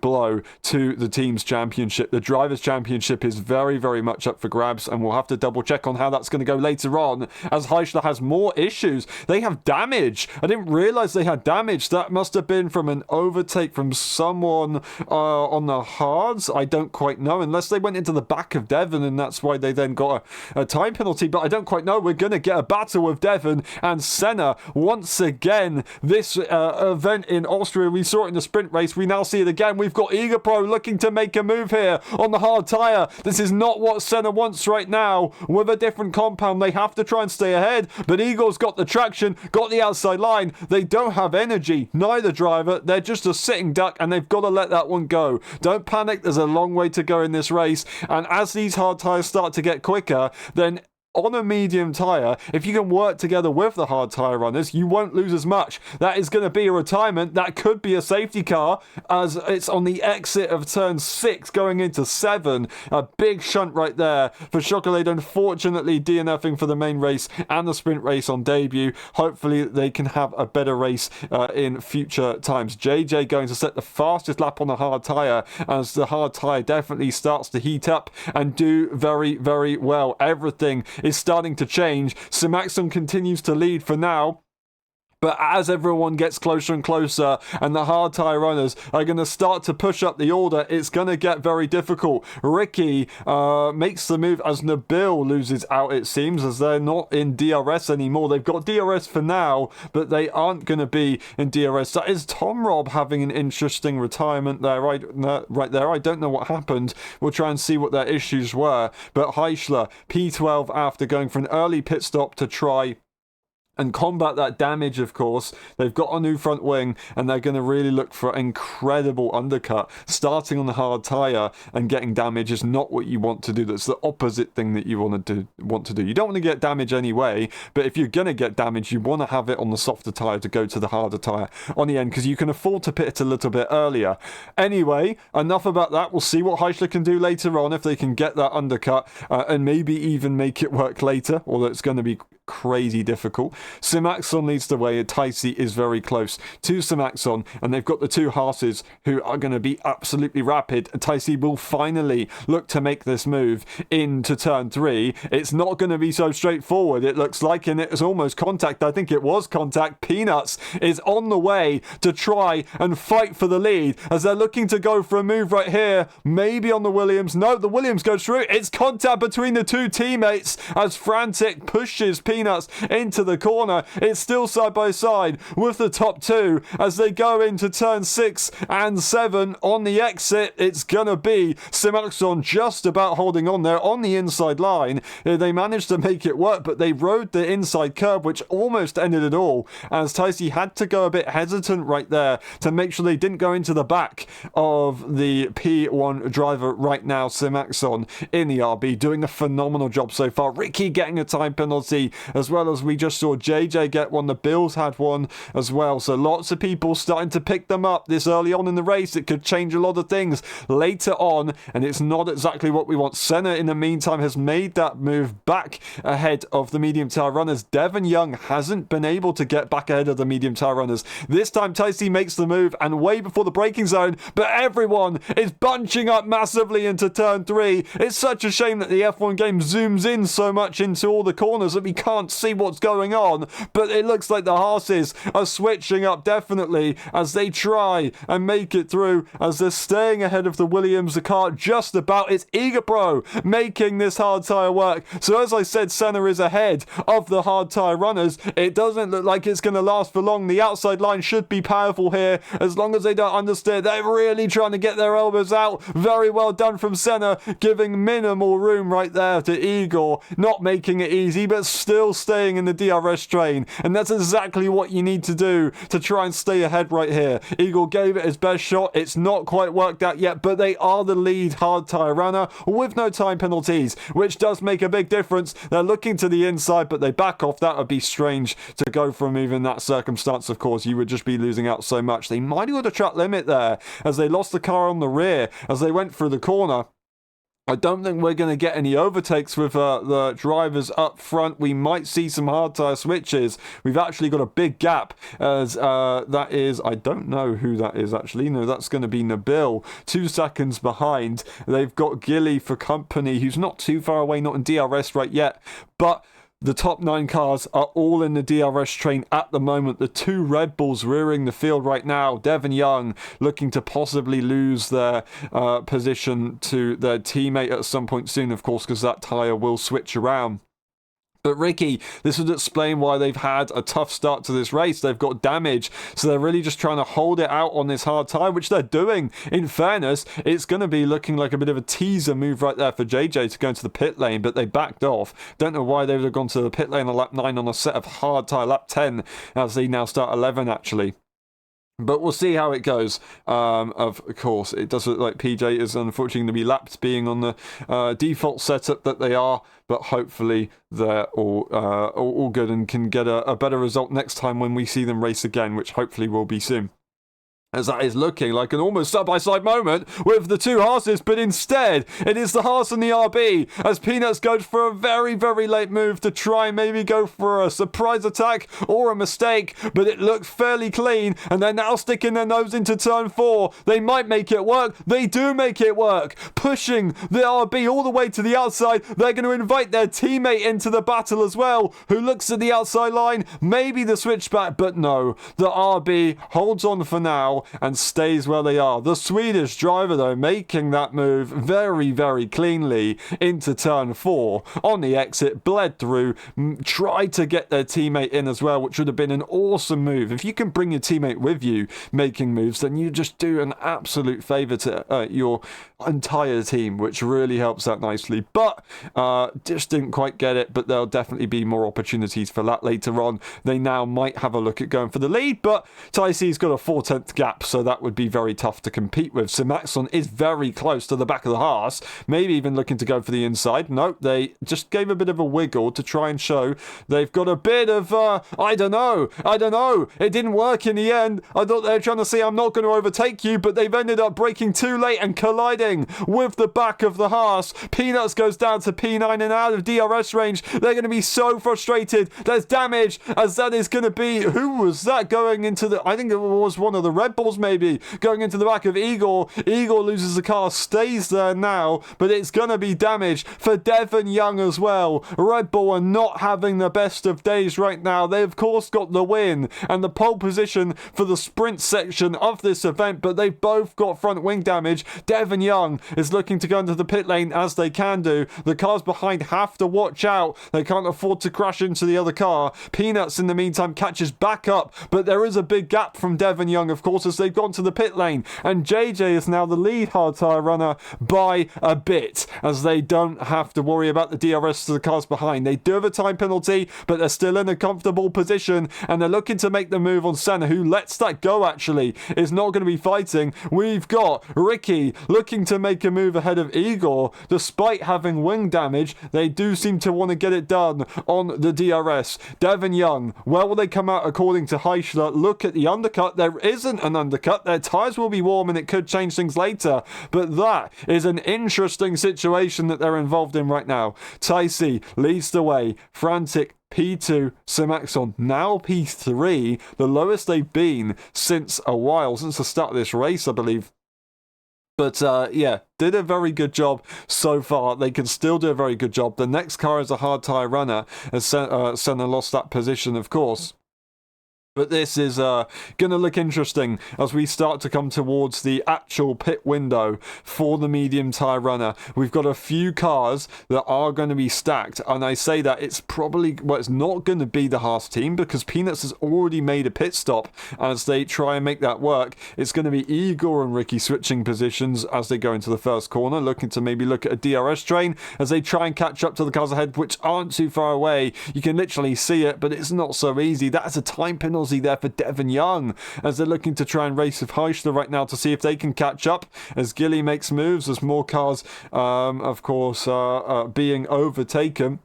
blow to the team's championship. The drivers' championship is very much up for grabs, and we'll have to double check on how that's going to go later on, as Heichler has more issues. They have damage. I didn't realize they had damage. That must have been from an overtake from someone on the hards. I don't quite know, unless they went into the back of Devon and that's why they then got a time penalty, but I don't quite know. We're going to get a battle with Devon and Senna once again. This event in Austria, we saw it in the sprint race, we now see it again. We've got Eager Pro looking to make a move here on the hard tyre. This is not what Senna wants right now. With a different compound, they have to try and stay ahead, but Eagle's got the traction, got the outside line. They don't have energy, neither driver. They're just a sitting duck, and they've got to let that one go. Don't panic, there's a long way to go in this race, and as these hard tyres start to get quicker, then on a medium tyre, if you can work together with the hard tyre runners, you won't lose as much. That is going to be a retirement. That could be a safety car, as it's on the exit of turn 6 going into 7. A big shunt right there for Chocolate, unfortunately DNFing for the main race and the sprint race on debut. Hopefully they can have a better race in future times. JJ going to set the fastest lap on the hard tyre, as the hard tyre definitely starts to heat up and do very well. Everything is starting to change. Simaxon continues to lead for now. But as everyone gets closer and closer and the hard tyre runners are going to start to push up the order, it's going to get very difficult. Ricky makes the move as Nabil loses out, it seems, as they're not in DRS anymore. They've got DRS for now, but they aren't going to be in DRS. That is Tom Robb having an interesting retirement there, right there. I don't know what happened. We'll try and see what their issues were. But Heischler, P12 after going for an early pit stop to try and combat that damage, of course. They've got a new front wing, and they're going to really look for incredible undercut. Starting on the hard tyre and getting damage is not what you want to do. That's the opposite thing that you want to do. You don't want to get damage anyway, but if you're going to get damage, you want to have it on the softer tyre to go to the harder tyre on the end, because you can afford to pit it a little bit earlier. Anyway, enough about that. We'll see what Heischler can do later on, if they can get that undercut and maybe even make it work later, although it's going to be crazy difficult. Simaxon leads the way. Taisi is very close to Simaxon, and they've got the two Haas's who are going to be absolutely rapid. Taisi will finally look to make this move into turn 3. It's not going to be so straightforward, it looks like, and it's almost contact. I think it was contact. Peanuts is on the way to try and fight for the lead as they're looking to go for a move right here, maybe on the Williams. No, the Williams goes through. It's contact between the two teammates as Frantic pushes Peanuts into the corner. It's still side by side with the top two as they go into turn 6 and 7. On the exit, it's gonna be Simaxon just about holding on there on the inside line. They managed to make it work, but they rode the inside curb, which almost ended it all, as Taisi had to go a bit hesitant right there to make sure they didn't go into the back of the P1 driver right now. Simaxon in the RB doing a phenomenal job so far. Ricky getting a time penalty, as well as we just saw JJ get one. The Bills had one as well. So lots of people starting to pick them up this early on in the race. It could change a lot of things later on, and it's not exactly what we want. Senna, in the meantime, has made that move back ahead of the medium tyre runners. Devon Young hasn't been able to get back ahead of the medium tyre runners. This time, Taisi makes the move and way before the braking zone, but everyone is bunching up massively into turn 3. It's such a shame that the F1 game zooms in so much into all the corners that we can't see what's going on, but it looks like the Haas's are switching up definitely as they try and make it through, as they're staying ahead of the Williams. The car just about. It's Egapro making this hard tyre work. So as I said, Senna is ahead of the hard tyre runners. It doesn't look like it's going to last for long. The outside line should be powerful here, as long as they don't understand. They're really trying to get their elbows out. Very well done from Senna, giving minimal room right there to Igor, not making it easy, but still staying in the DRS train. And that's exactly what you need to do to try and stay ahead right here. Igor gave it his best shot. It's not quite worked out yet, but they are the lead hard tyre runner with no time penalties, which does make a big difference. They're looking to the inside, but they back off. That would be strange to go for a move in that circumstance, of course. You would just be losing out so much. They might have got a track limit there as they lost the car on the rear as they went through the corner. I don't think we're going to get any overtakes with the drivers up front. We might see some hard tyre switches. We've actually got a big gap as that is, I don't know who that is actually. No, that's going to be Nabil, 2 seconds behind. They've got Gilly for company, who's not too far away, not in DRS right yet, but the top 9 cars are all in the DRS train at the moment. The 2 Red Bulls rearing the field right now. Devon Young looking to possibly lose their position to their teammate at some point soon, of course, because that tyre will switch around. But Ricky, this would explain why they've had a tough start to this race. They've got damage, so they're really just trying to hold it out on this hard tyre, which they're doing. In fairness, it's going to be looking like a bit of a teaser move right there for JJ to go into the pit lane, but they backed off. Don't know why they would have gone to the pit lane on lap 9 on a set of hard tyre, lap 10, as they now start 11 actually. But we'll see how it goes. Of course, it does look like PJ is unfortunately going to be lapped, being on the default setup that they are. But hopefully they're all good and can get a better result next time when we see them race again, which hopefully will be soon. as that is looking like an almost side-by-side moment with the two Haases, but instead it is the Haas and the RB as Peanuts goes for a very, very late move to try and maybe go for a surprise attack or a mistake, but it looked fairly clean, and they're now sticking their nose into turn 4. They might make it work. They do make it work, pushing the RB all the way to the outside. They're going to invite their teammate into the battle as well, who looks at the outside line, maybe the switchback, but no, the RB holds on for now and stays where they are. The Swedish driver, though, making that move very, very cleanly into turn 4 on the exit, bled through, tried to get their teammate in as well, which would have been an awesome move. If you can bring your teammate with you making moves, then you just do an absolute favour to your entire team, which really helps out nicely. But just didn't quite get it, but there'll definitely be more opportunities for that later on. They now might have a look at going for the lead, but Tyce's got a 4/10 gap, so that would be very tough to compete with. Simaxon is very close to the back of the Haas, maybe even looking to go for the inside. Nope, they just gave a bit of a wiggle to try and show they've got a bit of, I don't know. It didn't work in the end. I thought they were trying to say, I'm not going to overtake you, but they've ended up braking too late and colliding with the back of the Haas. Peanuts goes down to P9 and out of DRS range. They're going to be so frustrated. There's damage, as that is going to be, who was that going into the, I think it was one of the Red Bulls maybe, going into the back of Igor. Igor loses the car, stays there now, but it's going to be damage for Devon Young as well. Red Bull are not having the best of days right now. They of course got the win and the pole position for the sprint section of this event, but they've both got front wing damage. Devon Young is looking to go into the pit lane, as they can do. The cars behind have to watch out. They can't afford to crash into the other car. Peanuts in the meantime catches back up, but there is a big gap from Devon Young, of course, as they've gone to the pit lane, and JJ is now the lead hard tyre runner by a bit, as they don't have to worry about the DRS to the cars behind. They do have a time penalty, but they're still in a comfortable position, and they're looking to make the move on Senna, who lets that go actually, is not going to be fighting. We've got Ricky looking to make a move ahead of Igor, despite having wing damage. They do seem to want to get it done on the DRS. Devon Young, where will they come out according to Heichler? Look at the undercut. There isn't an undercut. Their tyres will be warm and it could change things later, but that is an interesting situation that they're involved in right now. Tyce leads the way, frantic. P2, Simaxon now P3, the lowest they've been since a while, since the start of this race, I believe. But yeah, did a very good job so far. They can still do a very good job. The next car is a hard tyre runner, as Senna lost that position, of course. But this is going to look interesting as we start to come towards the actual pit window for the medium tyre runner. We've got a few cars that are going to be stacked, and I say that it's probably, well, it's not going to be the Haas team because Peanuts has already made a pit stop as they try and make that work. It's going to be Igor and Ricky switching positions as they go into the first corner, looking to maybe look at a DRS train as they try and catch up to the cars ahead, which aren't too far away. You can literally see it, but it's not so easy. That's a time penalty there for Devon Young as they're looking to try and race with Heichler right now to see if they can catch up as Gilly makes moves, as more cars of course are being overtaken.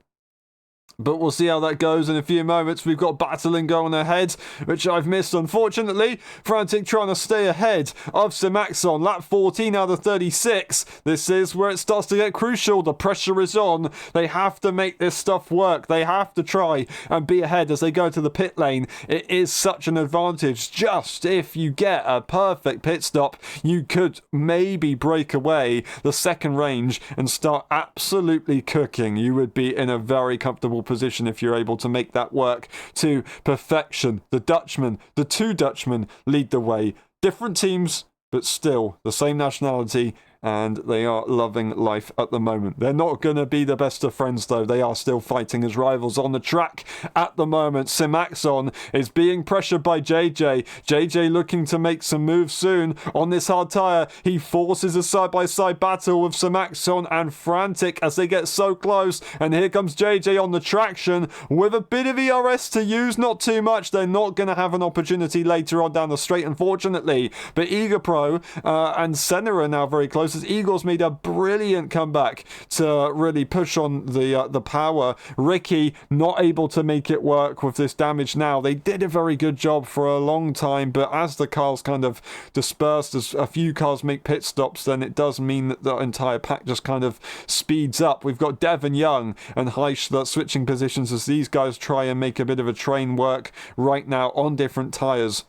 But we'll see how that goes in a few moments. We've got battling going ahead, which I've missed, unfortunately. Frantic trying to stay ahead of Simaxon. Lap 14 out of 36. This is where it starts to get crucial. The pressure is on. They have to make this stuff work. They have to try and be ahead as they go to the pit lane. It is such an advantage. Just if you get a perfect pit stop, you could maybe break away the second range and start absolutely cooking. You would be in a very comfortable position if you're able to make that work to perfection. The two Dutchmen lead the way. Different teams, but still the same nationality, and they are loving life at the moment. They're not going to be the best of friends, though. They are still fighting as rivals on the track at the moment. Simaxon is being pressured by JJ. JJ looking to make some moves soon on this hard tyre. He forces a side-by-side battle with Simaxon and Frantic as they get so close. And here comes JJ on the traction with a bit of ERS to use. Not too much. They're not going to have an opportunity later on down the straight, unfortunately. But Eager Pro and Senna are now very close. close as Igor's made a brilliant comeback to really push on the power. Ricky not able to make it work with this damage now. They did a very good job for a long time, but as the cars kind of dispersed, as a few cars make pit stops, then it does mean that the entire pack just kind of speeds up. We've got Devon Young and Heischler switching positions as these guys try and make a bit of a train work right now on different tyres.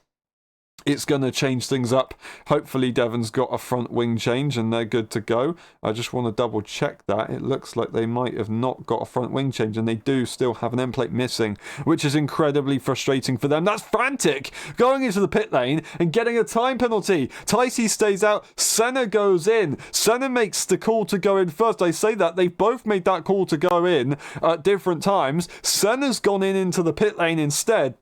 It's going to change things up. Hopefully Devon's got a front wing change and they're good to go. I just want to double check that. It looks like they might have not got a front wing change, and they do still have an end plate missing, which is incredibly frustrating for them. That's Frantic going into the pit lane and getting a time penalty. Ticey stays out. Senna goes in. Senna makes the call to go in first. I say that. They've both made that call to go in at different times. Senna's gone in into the pit lane instead.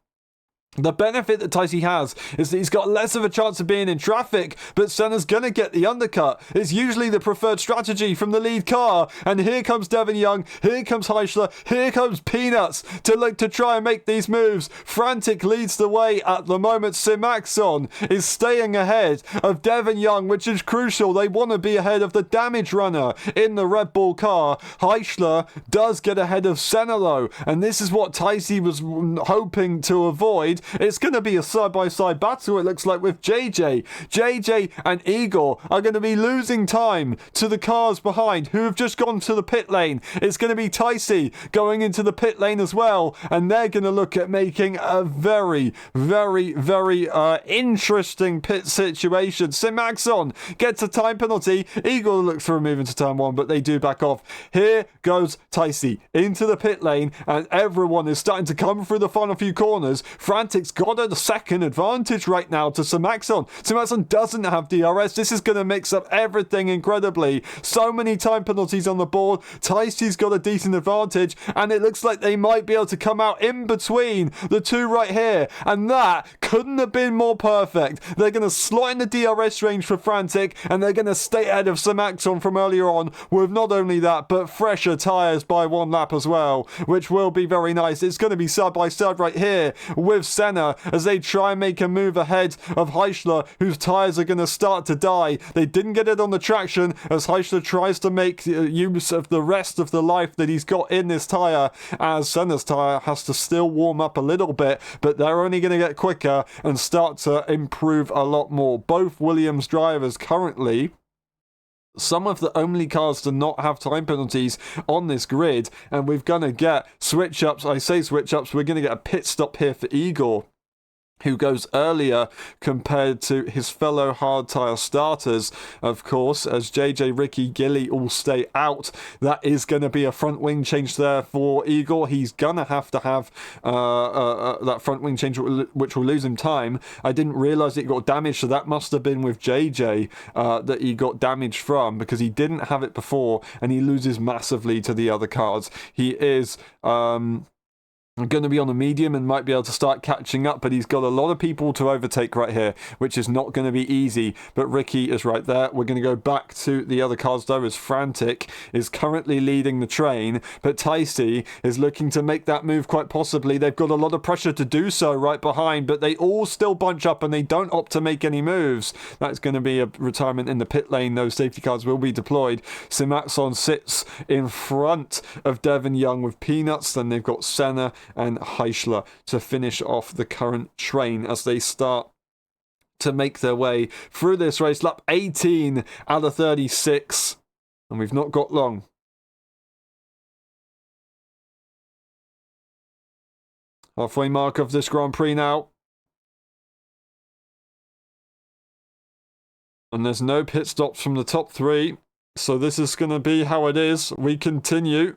The benefit that Ticey has is that he's got less of a chance of being in traffic, but Senna's going to get the undercut. It's usually the preferred strategy from the lead car. And here comes Devon Young, here comes Heischler, here comes Peanuts to try and make these moves. Frantic leads the way at the moment. Simaxon is staying ahead of Devon Young, which is crucial. They want to be ahead of the damage runner in the Red Bull car. Heischler does get ahead of Senna though, and this is what Ticey was hoping to avoid. It's going to be a side-by-side battle, it looks like, with JJ. JJ and Igor are going to be losing time to the cars behind who have just gone to the pit lane. It's going to be Ticey going into the pit lane as well, and they're going to look at making a very, very, very interesting pit situation. Simaxon gets a time penalty. Igor looks for a move into turn one, but they do back off. Here goes Ticey into the pit lane, and everyone is starting to come through the final few corners. Frantic's got a second advantage right now to Simaxon. Simaxon doesn't have DRS. This is going to mix up everything incredibly. So many time penalties on the board. Ticey's got a decent advantage, and it looks like they might be able to come out in between the two right here, and that couldn't have been more perfect. They're going to slot in the DRS range for Frantic, and they're going to stay ahead of Simaxon from earlier on with not only that, but fresher tyres by one lap as well, which will be very nice. It's going to be side by side right here with Senna as they try and make a move ahead of Heischler, whose tyres are going to start to die. They didn't get it on the traction as Heischler tries to make use of the rest of the life that he's got in this tyre, as Senna's tyre has to still warm up a little bit, but they're only going to get quicker and start to improve a lot more. Both Williams drivers currently some of the only cars to not have time penalties on this grid, and we're going to get switch-ups. I say switch-ups, we're going to get a pit stop here for Igor, who goes earlier compared to his fellow hard tyre starters, of course, as JJ, Ricky, Gilly all stay out. That is going to be a front wing change there for Igor. He's going to have that front wing change, which will lose him time. I didn't realise it got damaged, so that must have been with JJ that he got damaged from, because he didn't have it before, and he loses massively to the other cars. He is going to be on a medium and might be able to start catching up, but he's got a lot of people to overtake right here, which is not going to be easy. But Ricky is right there. We're going to go back to the other cars though, as Frantic is currently leading the train, but Ticey is looking to make that move quite possibly. They've got a lot of pressure to do so right behind, but they all still bunch up and they don't opt to make any moves. That's going to be a retirement in the pit lane. Those safety cars will be deployed. Simaxon sits in front of Devon Young with Peanuts. Then they've got Senna and Heischler to finish off the current train as they start to make their way through this race. Lap 18 out of 36, and we've not got long. Halfway mark of this Grand Prix now. And there's no pit stops from the top three, so this is going to be how it is. We continue.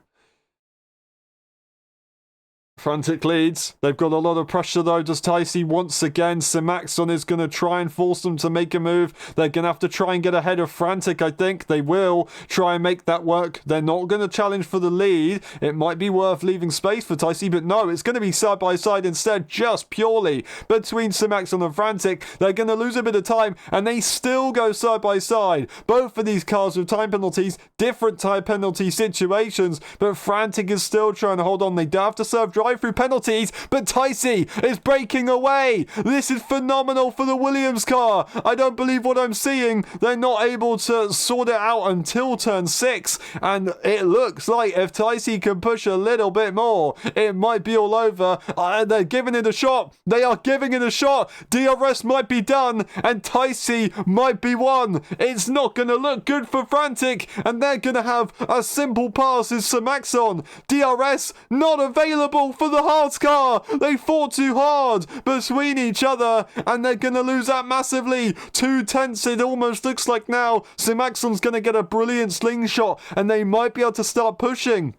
Frantic leads. They've got a lot of pressure though. Does Ticey once again? Simaxon is going to try and force them to make a move. They're going to have to try and get ahead of Frantic, I think. They will try and make that work. They're not going to challenge for the lead. It might be worth leaving space for Ticey, but no, it's going to be side by side instead, just purely between Simaxon and Frantic. They're going to lose a bit of time, and they still go side by side. Both of these cars with time penalties, different time penalty situations, but Frantic is still trying to hold on. They do have to serve drivers go through penalties, but Ticey is breaking away. This is phenomenal for the Williams car. I don't believe what I'm seeing. They're not able to sort it out until turn 6, and it looks like if Ticey can push a little bit more, it might be all over. They're giving it a shot. They are giving it a shot. DRS might be done, and Ticey might be won. It's not going to look good for Frantic, and they're going to have a simple pass as Samaxon. DRS not available for the Haas car. They fought too hard between each other, and they're going to lose that massively. 2/10 it almost looks like now. Samaxon's going to get a brilliant slingshot, and they might be able to start pushing.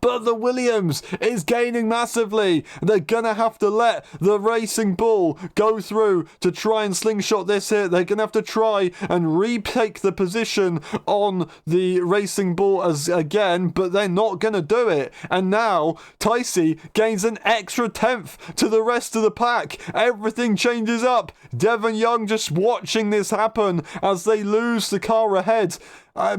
But the Williams is gaining massively. They're going to have to let the Racing Bull go through to try and slingshot this here. They're going to have to try and retake the position on the Racing Bull as again, but they're not going to do it. And now Ticey gains an extra 10th to the rest of the pack. Everything changes up. Devon Young just watching this happen as they lose the car ahead.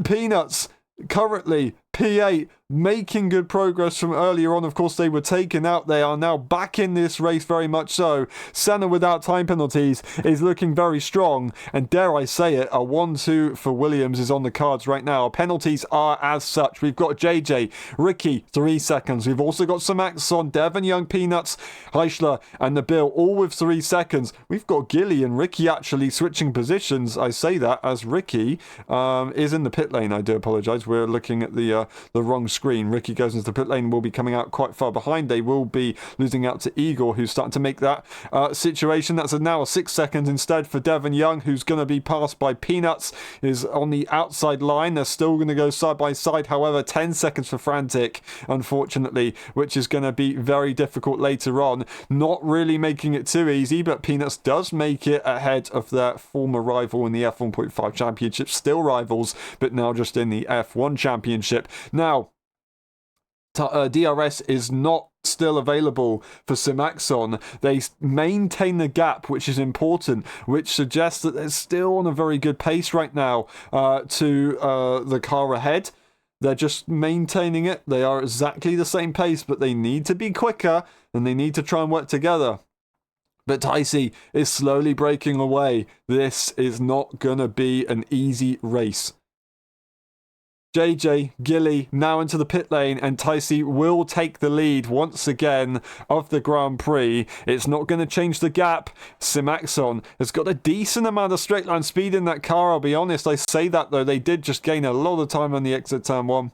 Peanuts currently P8, making good progress from earlier on. Of course, they were taken out. They are now back in this race very much so. Senna, without time penalties, is looking very strong. And dare I say it, a 1-2 for Williams is on the cards right now. Penalties are as such. We've got JJ, Ricky, 3 seconds. We've also got Samaxon, Devon Young, Peanuts, Heischler, and Nabil, all with 3 seconds. We've got Gilly and Ricky actually switching positions. I say that as Ricky is in the pit lane. I do apologise. We're looking at the wrong screen. Ricky goes into the pit lane, will be coming out quite far behind. They will be losing out to Igor, who's starting to make that situation. That's now a 6 seconds instead for Devon Young, who's going to be passed by Peanuts, is on the outside line. They're still going to go side by side. However, 10 seconds for Frantic, unfortunately, which is going to be very difficult later on. Not really making it too easy, but Peanuts does make it ahead of their former rival in the F1.5 Championship. Still rivals, but now just in the F1 Championship. Now, DRS is not still available for Samaxon. They maintain the gap, which is important, which suggests that they're still on a very good pace right now to the car ahead. They're just maintaining it. They are exactly the same pace, but they need to be quicker, and they need to try and work together. But Ticey is slowly breaking away. This is not going to be an easy race. JJ, Gilly now into the pit lane, and Ticey will take the lead once again of the Grand Prix. It's not going to change the gap. Samaxon has got a decent amount of straight line speed in that car, I'll be honest. I say that though, they did just gain a lot of time on the exit turn 1.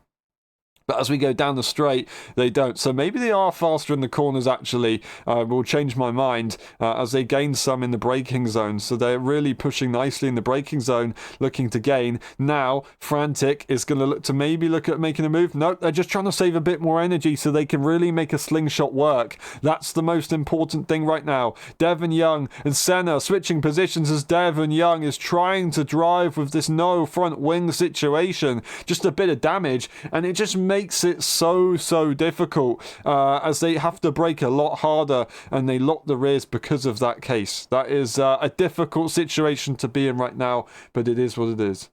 But as we go down the straight, they don't. So maybe they are faster in the corners, actually. Will change my mind as they gain some in the braking zone. So they're really pushing nicely in the braking zone, looking to gain. Now, Frantic is going to look at making a move. No, they're just trying to save a bit more energy so they can really make a slingshot work. That's the most important thing right now. Devon Young and Senna switching positions as Devon Young is trying to drive with this no front wing situation. Just a bit of damage, and it just makes it so difficult as they have to brake a lot harder, and they lock the rears because of that case. That is a difficult situation to be in right now, but it is what it is.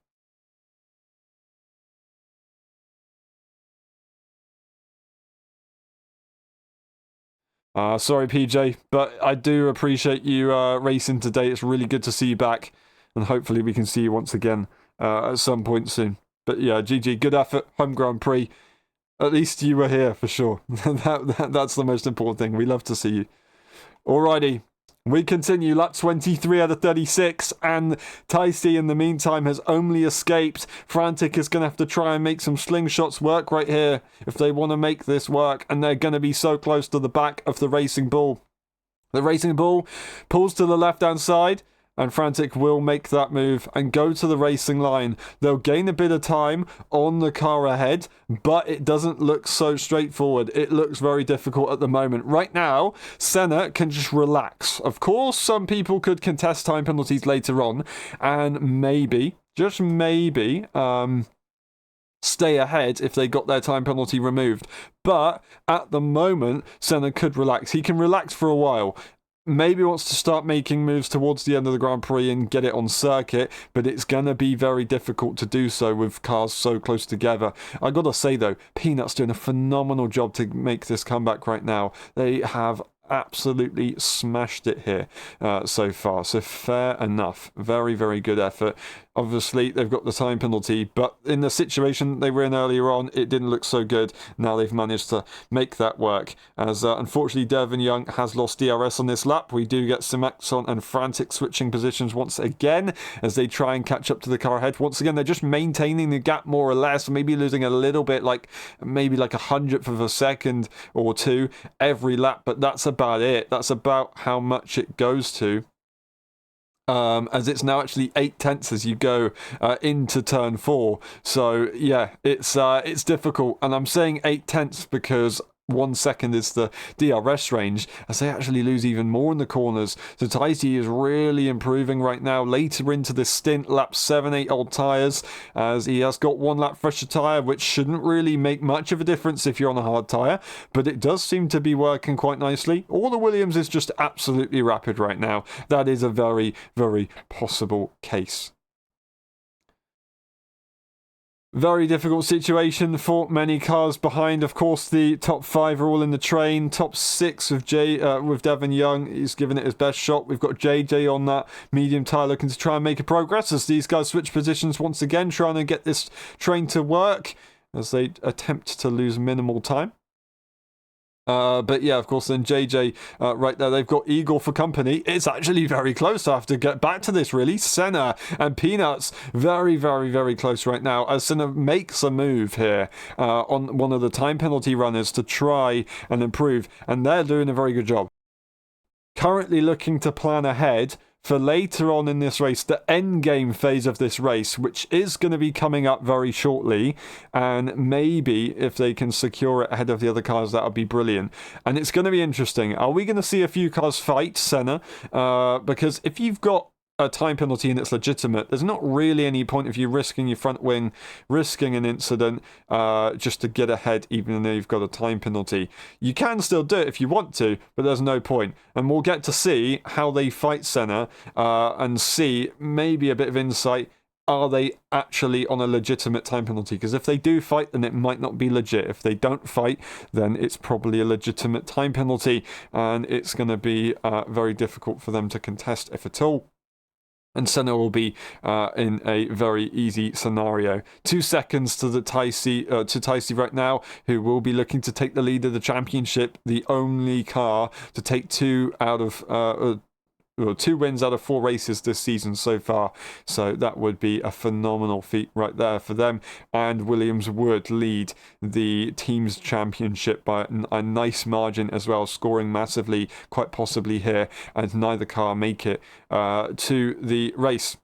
Sorry, PJ, but I do appreciate you racing today. It's really good to see you back, and hopefully we can see you once again at some point soon. But yeah, GG, good effort, home Grand Prix. At least you were here for sure. That's the most important thing. We love to see you. Alrighty, we continue. Lap 23 out of 36, and Ticey in the meantime has only escaped. Frantic is going to have to try and make some slingshots work right here if they want to make this work, and they're going to be so close to the back of the Racing Bull. The Racing Bull pulls to the left-hand side, and Frantic will make that move and go to the racing line. They'll gain a bit of time on the car ahead, but it doesn't look so straightforward. It looks very difficult at the moment. Right now, Senna can just relax. Of course, some people could contest time penalties later on, and maybe, just maybe, stay ahead if they got their time penalty removed. But at the moment, Senna could relax. He can relax for a while. maybe wants to start making moves towards the end of the Grand Prix and get it on circuit, but it's going to be very difficult to do so with cars so close together. I gotta say though, Peanut's doing a phenomenal job to make this comeback right now. They have absolutely smashed it here so far, so fair enough. Very, very good effort. Obviously, they've got the time penalty, but in the situation they were in earlier on, it didn't look so good. Now they've managed to make that work, as unfortunately Devon Young has lost DRS on this lap. We do get Simaxon and Frantic switching positions once again as they try and catch up to the car ahead. Once again, they're just maintaining the gap more or less, maybe losing a little bit, like maybe like 100th of a second or two every lap, but that's about it. That's about how much it goes to. As it's now actually 8/10 as you go into turn 4. So yeah, it's difficult, and I'm saying 8/10 because 1 second is the DRS range, as they actually lose even more in the corners. So Taiti is really improving right now. Later into this stint, lap 7, 8 old tyres, as he has got 1 lap fresher tyre, which shouldn't really make much of a difference if you're on a hard tyre, but it does seem to be working quite nicely. All the Williams is just absolutely rapid right now. That is a very, very possible case. Very difficult situation for many cars behind. Of course, the top 5 are all in the train. Top 6 with Devon Young. He's given it his best shot. We've got JJ on that medium tyre looking to try and make a progress as these guys switch positions once again, trying to get this train to work as they attempt to lose minimal time. But yeah, of course, then JJ right there, they've got Eagle for company. It's actually very close. I have to get back to this, really. Senna and Peanuts, very, very, very close right now, as Senna makes a move here on one of the time penalty runners to try and improve, and they're doing a very good job. Currently looking to plan ahead for later on in this race, the end game phase of this race, which is going to be coming up very shortly, and maybe if they can secure it ahead of the other cars, that would be brilliant. And it's going to be interesting. Are we going to see a few cars fight Senna? Because if you've got a time penalty and it's legitimate, there's not really any point of you risking your front wing, risking an incident just to get ahead, even though you've got a time penalty. You can still do it if you want to, but there's no point. And we'll get to see how they fight Senna and see maybe a bit of insight. Are they actually on a legitimate time penalty? Because if they do fight, then it might not be legit. If they don't fight, then it's probably a legitimate time penalty, and it's going to be very difficult for them to contest, if at all. And Senna will be in a very easy scenario. 2 seconds to Taisi right now, who will be looking to take the lead of the championship. The only car to take 2 wins out of 4 races this season so far. So that would be a phenomenal feat right there for them. And Williams would lead the team's championship by a nice margin as well, scoring massively, quite possibly here, and neither car make it to the race.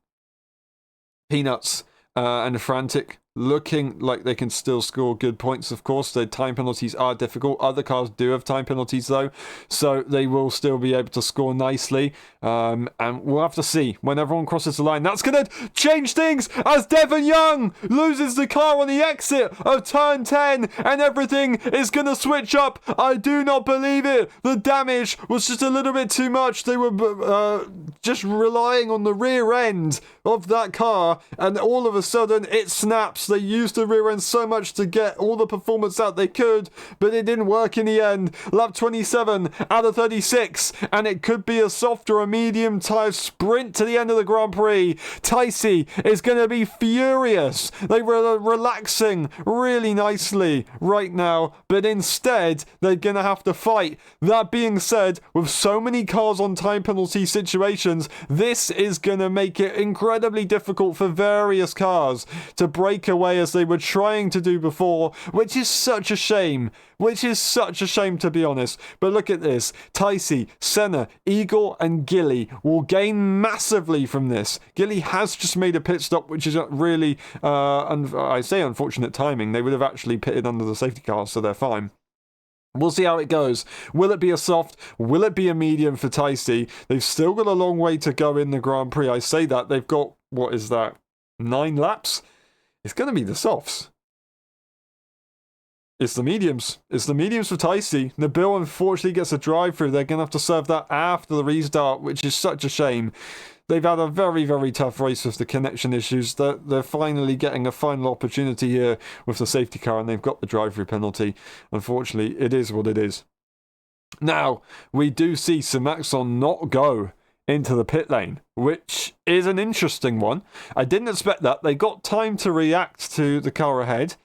Peanuts and Frantic looking like they can still score good points. Of course, their time penalties are difficult. Other cars do have time penalties though, so they will still be able to score nicely. And we'll have to see when everyone crosses the line. That's going to change things as Devon Young loses the car on the exit of turn 10, and everything is going to switch up. I do not believe it. The damage was just a little bit too much. They were just relying on the rear end of that car, and all of a sudden it snaps. They used the rear end so much to get all the performance out they could, but it didn't work in the end. Lap 27 out of 36, and it could be a soft or a medium tyre sprint to the end of the Grand Prix. Taisi is going to be furious. They were relaxing really nicely right now, but instead they're going to have to fight. That being said, with so many cars on time penalty situations, this is going to make it incredibly difficult for various cars to break away as they were trying to do before, which is such a shame. To be honest. But look at this. Taisi, Senna, Eagle and Gilly will gain massively from this. Gilly has just made a pit stop, which is really, I say unfortunate timing. They would have actually pitted under the safety car, so they're fine. We'll see how it goes. Will it be a soft? Will it be a medium for Taisi? They've still got a long way to go in the Grand Prix. I say that. They've got, 9 laps? It's going to be the softs. It's the mediums. It's the mediums for Ticey. Nabil unfortunately gets a drive through. They're going to have to serve that after the restart, which is such a shame. They've had a very, very tough race with the connection issues. They're finally getting a final opportunity here with the safety car, and they've got the drive-through penalty. Unfortunately, it is what it is. Now, we do see Sir Maxon not go into the pit lane, which is an interesting one. I didn't expect that. They got time to react to the car ahead.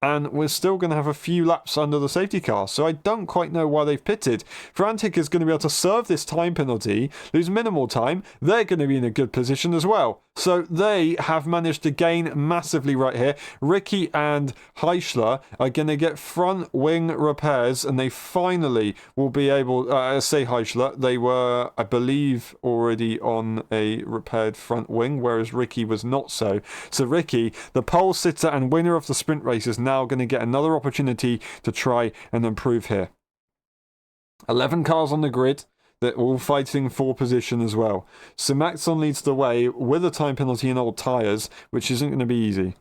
And we're still going to have a few laps under the safety car, so I don't quite know why they've pitted. Frantic is going to be able to serve this time penalty, lose minimal time. They're going to be in a good position as well. So they have managed to gain massively right here. Ricky and Heischler are going to get front wing repairs, and they finally will be able, say Heischler, they were, I believe, already on a repaired front wing, whereas Ricky was not so. So Ricky, the pole sitter and winner of the sprint race, is now going to get another opportunity to try and improve here. 11 cars on the grid. They're all fighting for position as well. So Maxon leads the way with a time penalty and old tyres, which isn't going to be easy.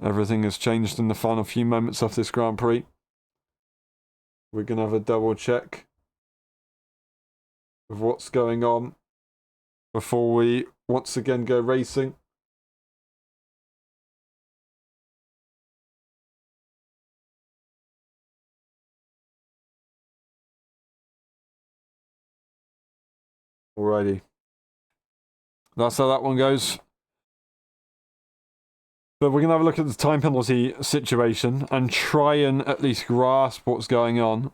Everything has changed in the final few moments of this Grand Prix. We're going to have a double check of what's going on before we once again go racing. Alrighty. That's how that one goes. But we're going to have a look at the time penalty situation and try and at least grasp what's going on.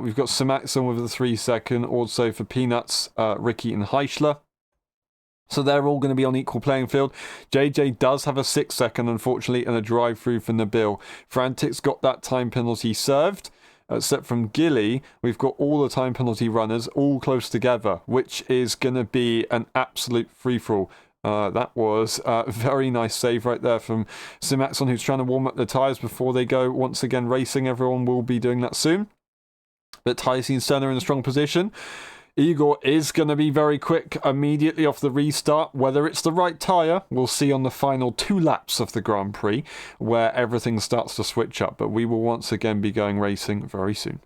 We've got Sir Maxon with the 3 second, also for Peanuts, Ricky and Heischler. So they're all going to be on equal playing field. JJ does have a 6 second, unfortunately, and a drive through for Nabil. Frantic's got that time penalty served. Except from Gilly, we've got all the time penalty runners all close together, which is going to be an absolute free-for-all. That was a very nice save right there from Sir Maxon, who's trying to warm up the tyres before they go once again racing. Everyone will be doing that soon. But Tyson Senna in a strong position. Igor is going to be very quick immediately off the restart. Whether it's the right tyre, we'll see on the final 2 laps of the Grand Prix, where everything starts to switch up. But we will once again be going racing very soon.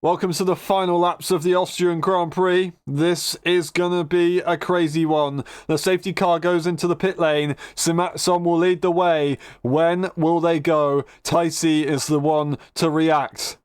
Welcome to the final laps of the Austrian Grand Prix. This is going to be a crazy one. The safety car goes into the pit lane. Sir Maxon will lead the way. When will they go? Ticey is the one to react.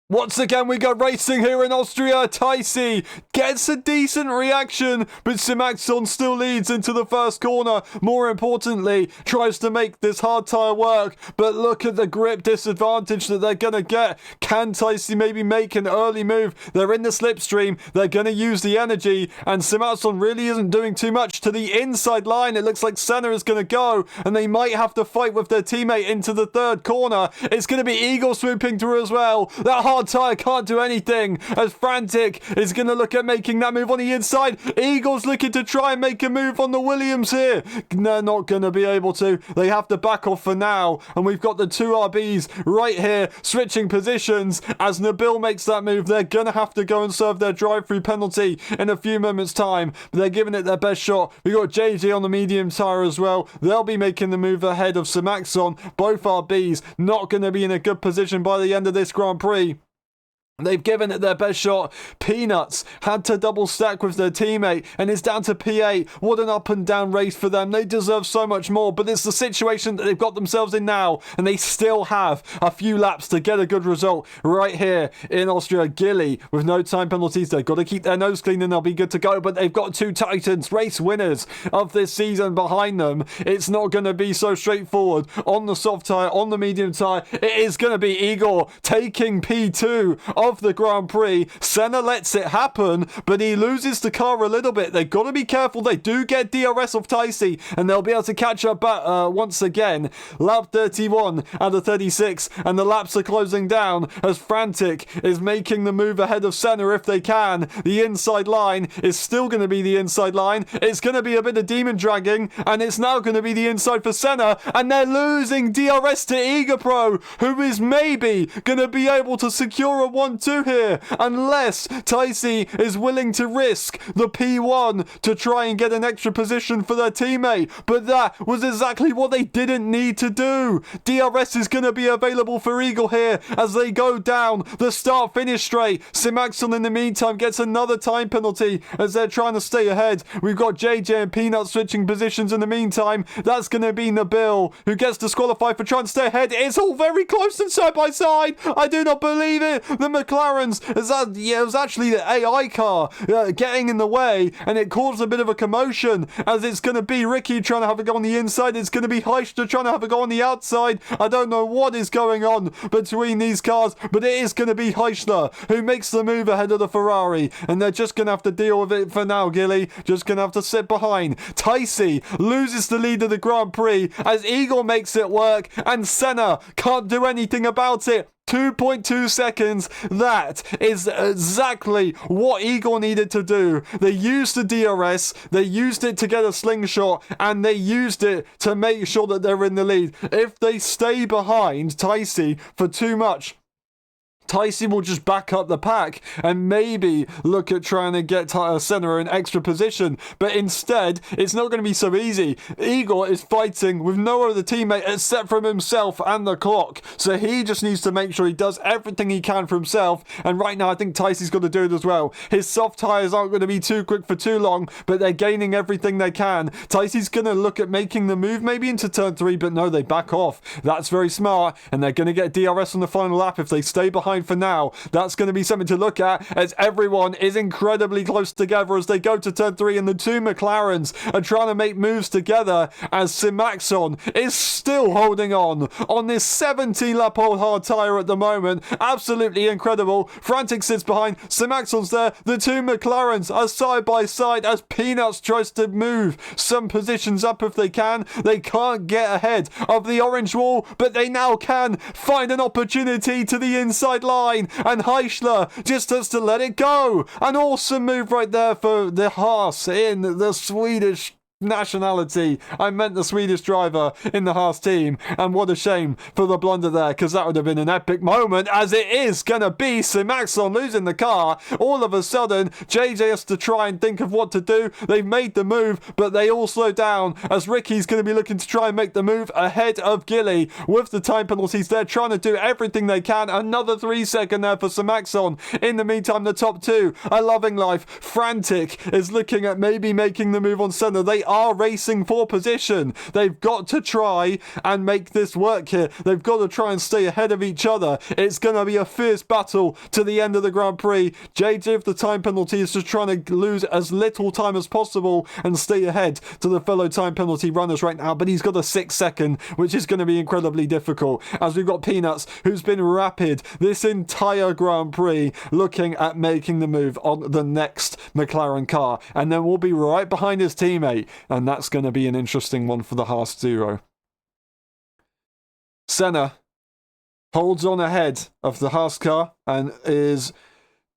Once again, we go racing here in Austria. Ticey gets a decent reaction, but Sir Maxon still leads into the first corner. More importantly, tries to make this hard tyre work, but look at the grip disadvantage that they're going to get. Can Ticey maybe make an early move? They're in the slipstream. They're going to use the energy, and Sir Maxon really isn't doing too much to the inside line. It looks like Senna is going to go, and they might have to fight with their teammate into the third corner. It's going to be Eagle swooping through as well. That hard tyre can't do anything as Frantic is going to look at making that move on the inside. Eagle's looking to try and make a move on the Williams here. They're not going to be able to. They have to back off for now, and we've got the 2 RBs right here switching positions as Nabil makes that move. They're going to have to go and serve their drive-through penalty in a few moments time, but they're giving it their best shot. We've got JJ on the medium tyre as well. They'll be making the move ahead of Sir Maxon. Both RBs not going to be in a good position by the end of this Grand Prix. They've given it their best shot. Peanuts had to double stack with their teammate and it's down to P8. What an up and down race for them. They deserve so much more, but it's the situation that they've got themselves in now, and they still have a few laps to get a good result right here in Austria. Gilly with no time penalties. They've got to keep their nose clean and they'll be good to go, but they've got 2 Titans, race winners of this season behind them. It's not going to be so straightforward on the soft tyre, on the medium tyre. It is going to be Igor taking P2 of the Grand Prix. Senna lets it happen, but he loses the car a little bit. They've got to be careful. They do get DRS off Ticey, and they'll be able to catch up once again. Lap 31 out of 36, and the laps are closing down as Frantic is making the move ahead of Senna if they can. The inside line is still going to be the inside line. It's going to be a bit of demon dragging, and it's now going to be the inside for Senna, and they're losing DRS to Egapro, who is maybe going to be able to secure a 1-2 here, unless Ticey is willing to risk the P1 to try and get an extra position for their teammate. But that was exactly what they didn't need to do. DRS is going to be available for Eagle here as they go down the start-finish straight. Simaxon in the meantime gets another time penalty as they're trying to stay ahead. We've got JJ and Peanut switching positions in the meantime. That's going to be Nabil, who gets disqualified for trying to stay ahead. It's all very close and side by side. I do not believe it. The McLarens, it was actually the AI car getting in the way, and it caused a bit of a commotion as it's going to be Ricky trying to have a go on the inside. It's going to be Heister trying to have a go on the outside. I don't know what is going on between these cars, but it is going to be Heister who makes the move ahead of the Ferrari, and they're just going to have to deal with it for now, Gilly. Just going to have to sit behind. Ticey loses the lead of the Grand Prix as Eagle makes it work, and Senna can't do anything about it. 2.2 seconds. That is exactly what Eagle needed to do. They used the DRS, they used it to get a slingshot, and they used it to make sure that they're in the lead. If they stay behind Ticey for too much, Ticey will just back up the pack and maybe look at trying to get Senna an extra position. But instead, it's not going to be so easy. Eagle is fighting with no other teammate except from himself and the clock. So he just needs to make sure he does everything he can for himself. And right now, I think Ticey's got to do it as well. His soft tyres aren't going to be too quick for too long, but they're gaining everything they can. Ticey's going to look at making the move maybe into turn 3, but no, they back off. That's very smart. And they're going to get DRS on the final lap if they stay behind for now. That's going to be something to look at as everyone is incredibly close together as they go to turn 3, and the two McLarens are trying to make moves together as Simaxon is still holding on this 17 lap old hard tyre at the moment. Absolutely incredible. Frantic sits behind. Simaxon's there. The two McLarens are side by side as Peanuts tries to move some positions up if they can. They can't get ahead of the orange wall, but they now can find an opportunity to the inside line, and Heischler just has to let it go. An awesome move right there for the Haas in the Swedish nationality. I meant the Swedish driver in the Haas team, and what a shame for the blunder there, because that would have been an epic moment, as it is going to be Simaxon losing the car. All of a sudden, JJ has to try and think of what to do. They've made the move, but they all slow down as Ricky's going to be looking to try and make the move ahead of Gilly with the time penalties. They're trying to do everything they can. Another 3 second there for Simaxon. In the meantime, the top two are loving life. Frantic is looking at maybe making the move on Senna. They are racing for position. They've got to try and make this work here. They've got to try and stay ahead of each other. It's going to be a fierce battle to the end of the Grand Prix. JJ, with the time penalty, is just trying to lose as little time as possible and stay ahead to the fellow time penalty runners right now, but he's got a 6 second, which is going to be incredibly difficult, as we've got Peanuts, who's been rapid this entire Grand Prix, looking at making the move on the next McLaren car, and then we'll be right behind his teammate. And that's going to be an interesting one for the Haas duo. Senna holds on ahead of the Haas car and is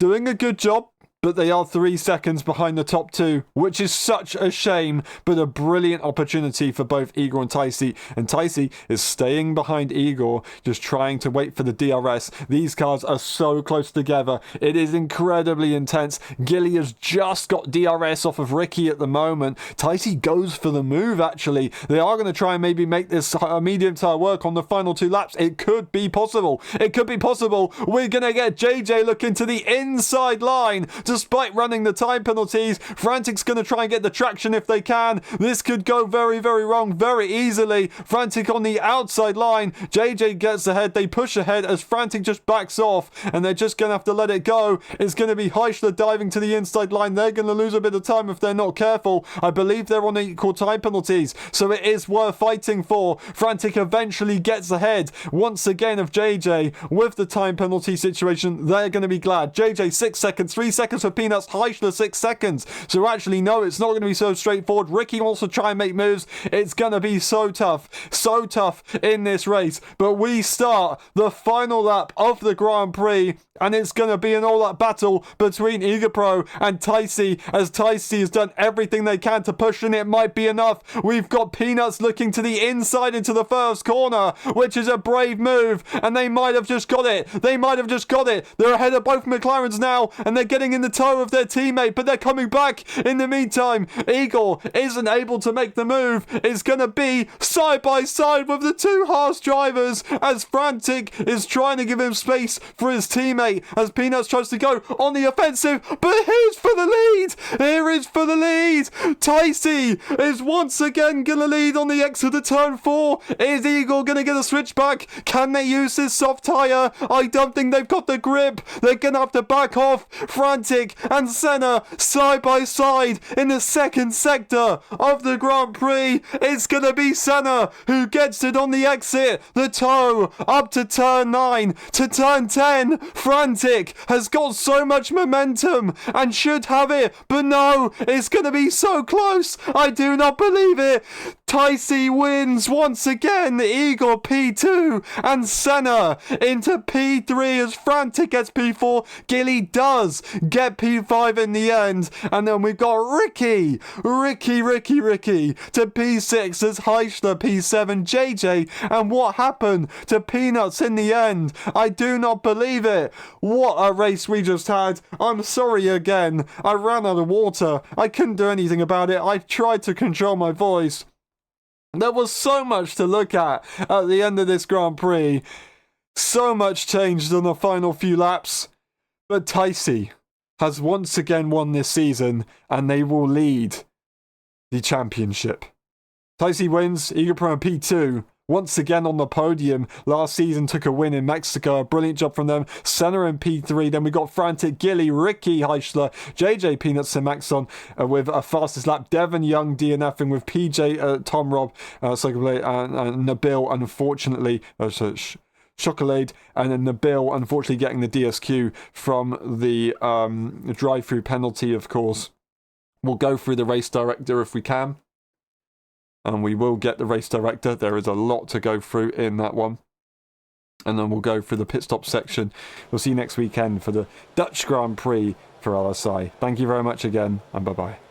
doing a good job, but they are 3 seconds behind the top two, which is such a shame, but a brilliant opportunity for both Igor and Ticey. And Ticey is staying behind Igor, just trying to wait for the DRS. These cars are so close together. It is incredibly intense. Gilly has just got DRS off of Ricky at the moment. Ticey goes for the move, actually. They are going to try and maybe make this medium tire work on the final 2 laps. It could be possible. It could be possible. We're going to get JJ looking to the inside line to despite running the time penalties. Frantic's going to try and get the traction if they can. This could go very, very wrong very easily. Frantic on the outside line. JJ gets ahead. They push ahead as Frantic just backs off, and they're just going to have to let it go. It's going to be Heichler diving to the inside line. They're going to lose a bit of time if they're not careful. I believe they're on equal time penalties, so it is worth fighting for. Frantic eventually gets ahead once again of JJ with the time penalty situation. They're going to be glad. JJ 6 seconds, 3 seconds for Peanuts, Heichler 6 seconds. So actually, no, it's not going to be so straightforward. Ricky wants to try and make moves. It's going to be so tough in this race. But we start the final lap of the Grand Prix, and it's going to be an all-out battle between EagerPro and Ticey, as Ticey has done everything they can to push, and it might be enough. We've got Peanuts looking to the inside into the first corner, which is a brave move, and they might have just got it. They're ahead of both McLarens now, and they're getting in the toe of their teammate, but they're coming back. In the meantime, Eagle isn't able to make the move. It's going to be side by side with the two Haas drivers, as Frantic is trying to give him space for his teammate, as Peanuts tries to go on the offensive, but here's for the lead. Here is for the lead. Ticey is once again going to lead on the exit of turn 4. Is Eagle going to get a switchback? Can they use this soft tyre? I don't think they've got the grip. They're going to have to back off. Frantic and Senna side by side in the second sector of the Grand Prix. It's going to be Senna who gets it on the exit. The toe up to turn 9 to turn 10. Frantic has got so much momentum and should have it, but no, it's going to be so close. I do not believe it. Ticey wins once again. Eagle P2 and Senna into P3 as Frantic gets P4. Gilly does get P5 in the end, and then we've got Ricky to P6 as Heichler P7, JJ, and what happened to Peanuts in the end? I do not believe it. What a race we just had. I'm sorry again. I ran out of water. I couldn't do anything about it. I tried to control my voice. There was so much to look at the end of this Grand Prix. So much changed in the final few laps. But Ticey has once again won this season, and they will lead the championship. Ticey wins, EagerPro and P2. Once again on the podium. Last season took a win in Mexico. A brilliant job from them. Senna in P3. Then we got Frantic, Gilly, Ricky, Heichler, JJ, Peanuts, and Maxon with a fastest lap. Devon Young DNFing with PJ, Tom Robb, and Nabil, unfortunately. Chocolade, and then Nabil, unfortunately, getting the DSQ from the drive-through penalty, of course. We'll go through the race director if we can. And we will get the race director. There is a lot to go through in that one. And then we'll go through the pit stop section. We'll see you next weekend for the Dutch Grand Prix for LSI. Thank you very much again, and bye-bye.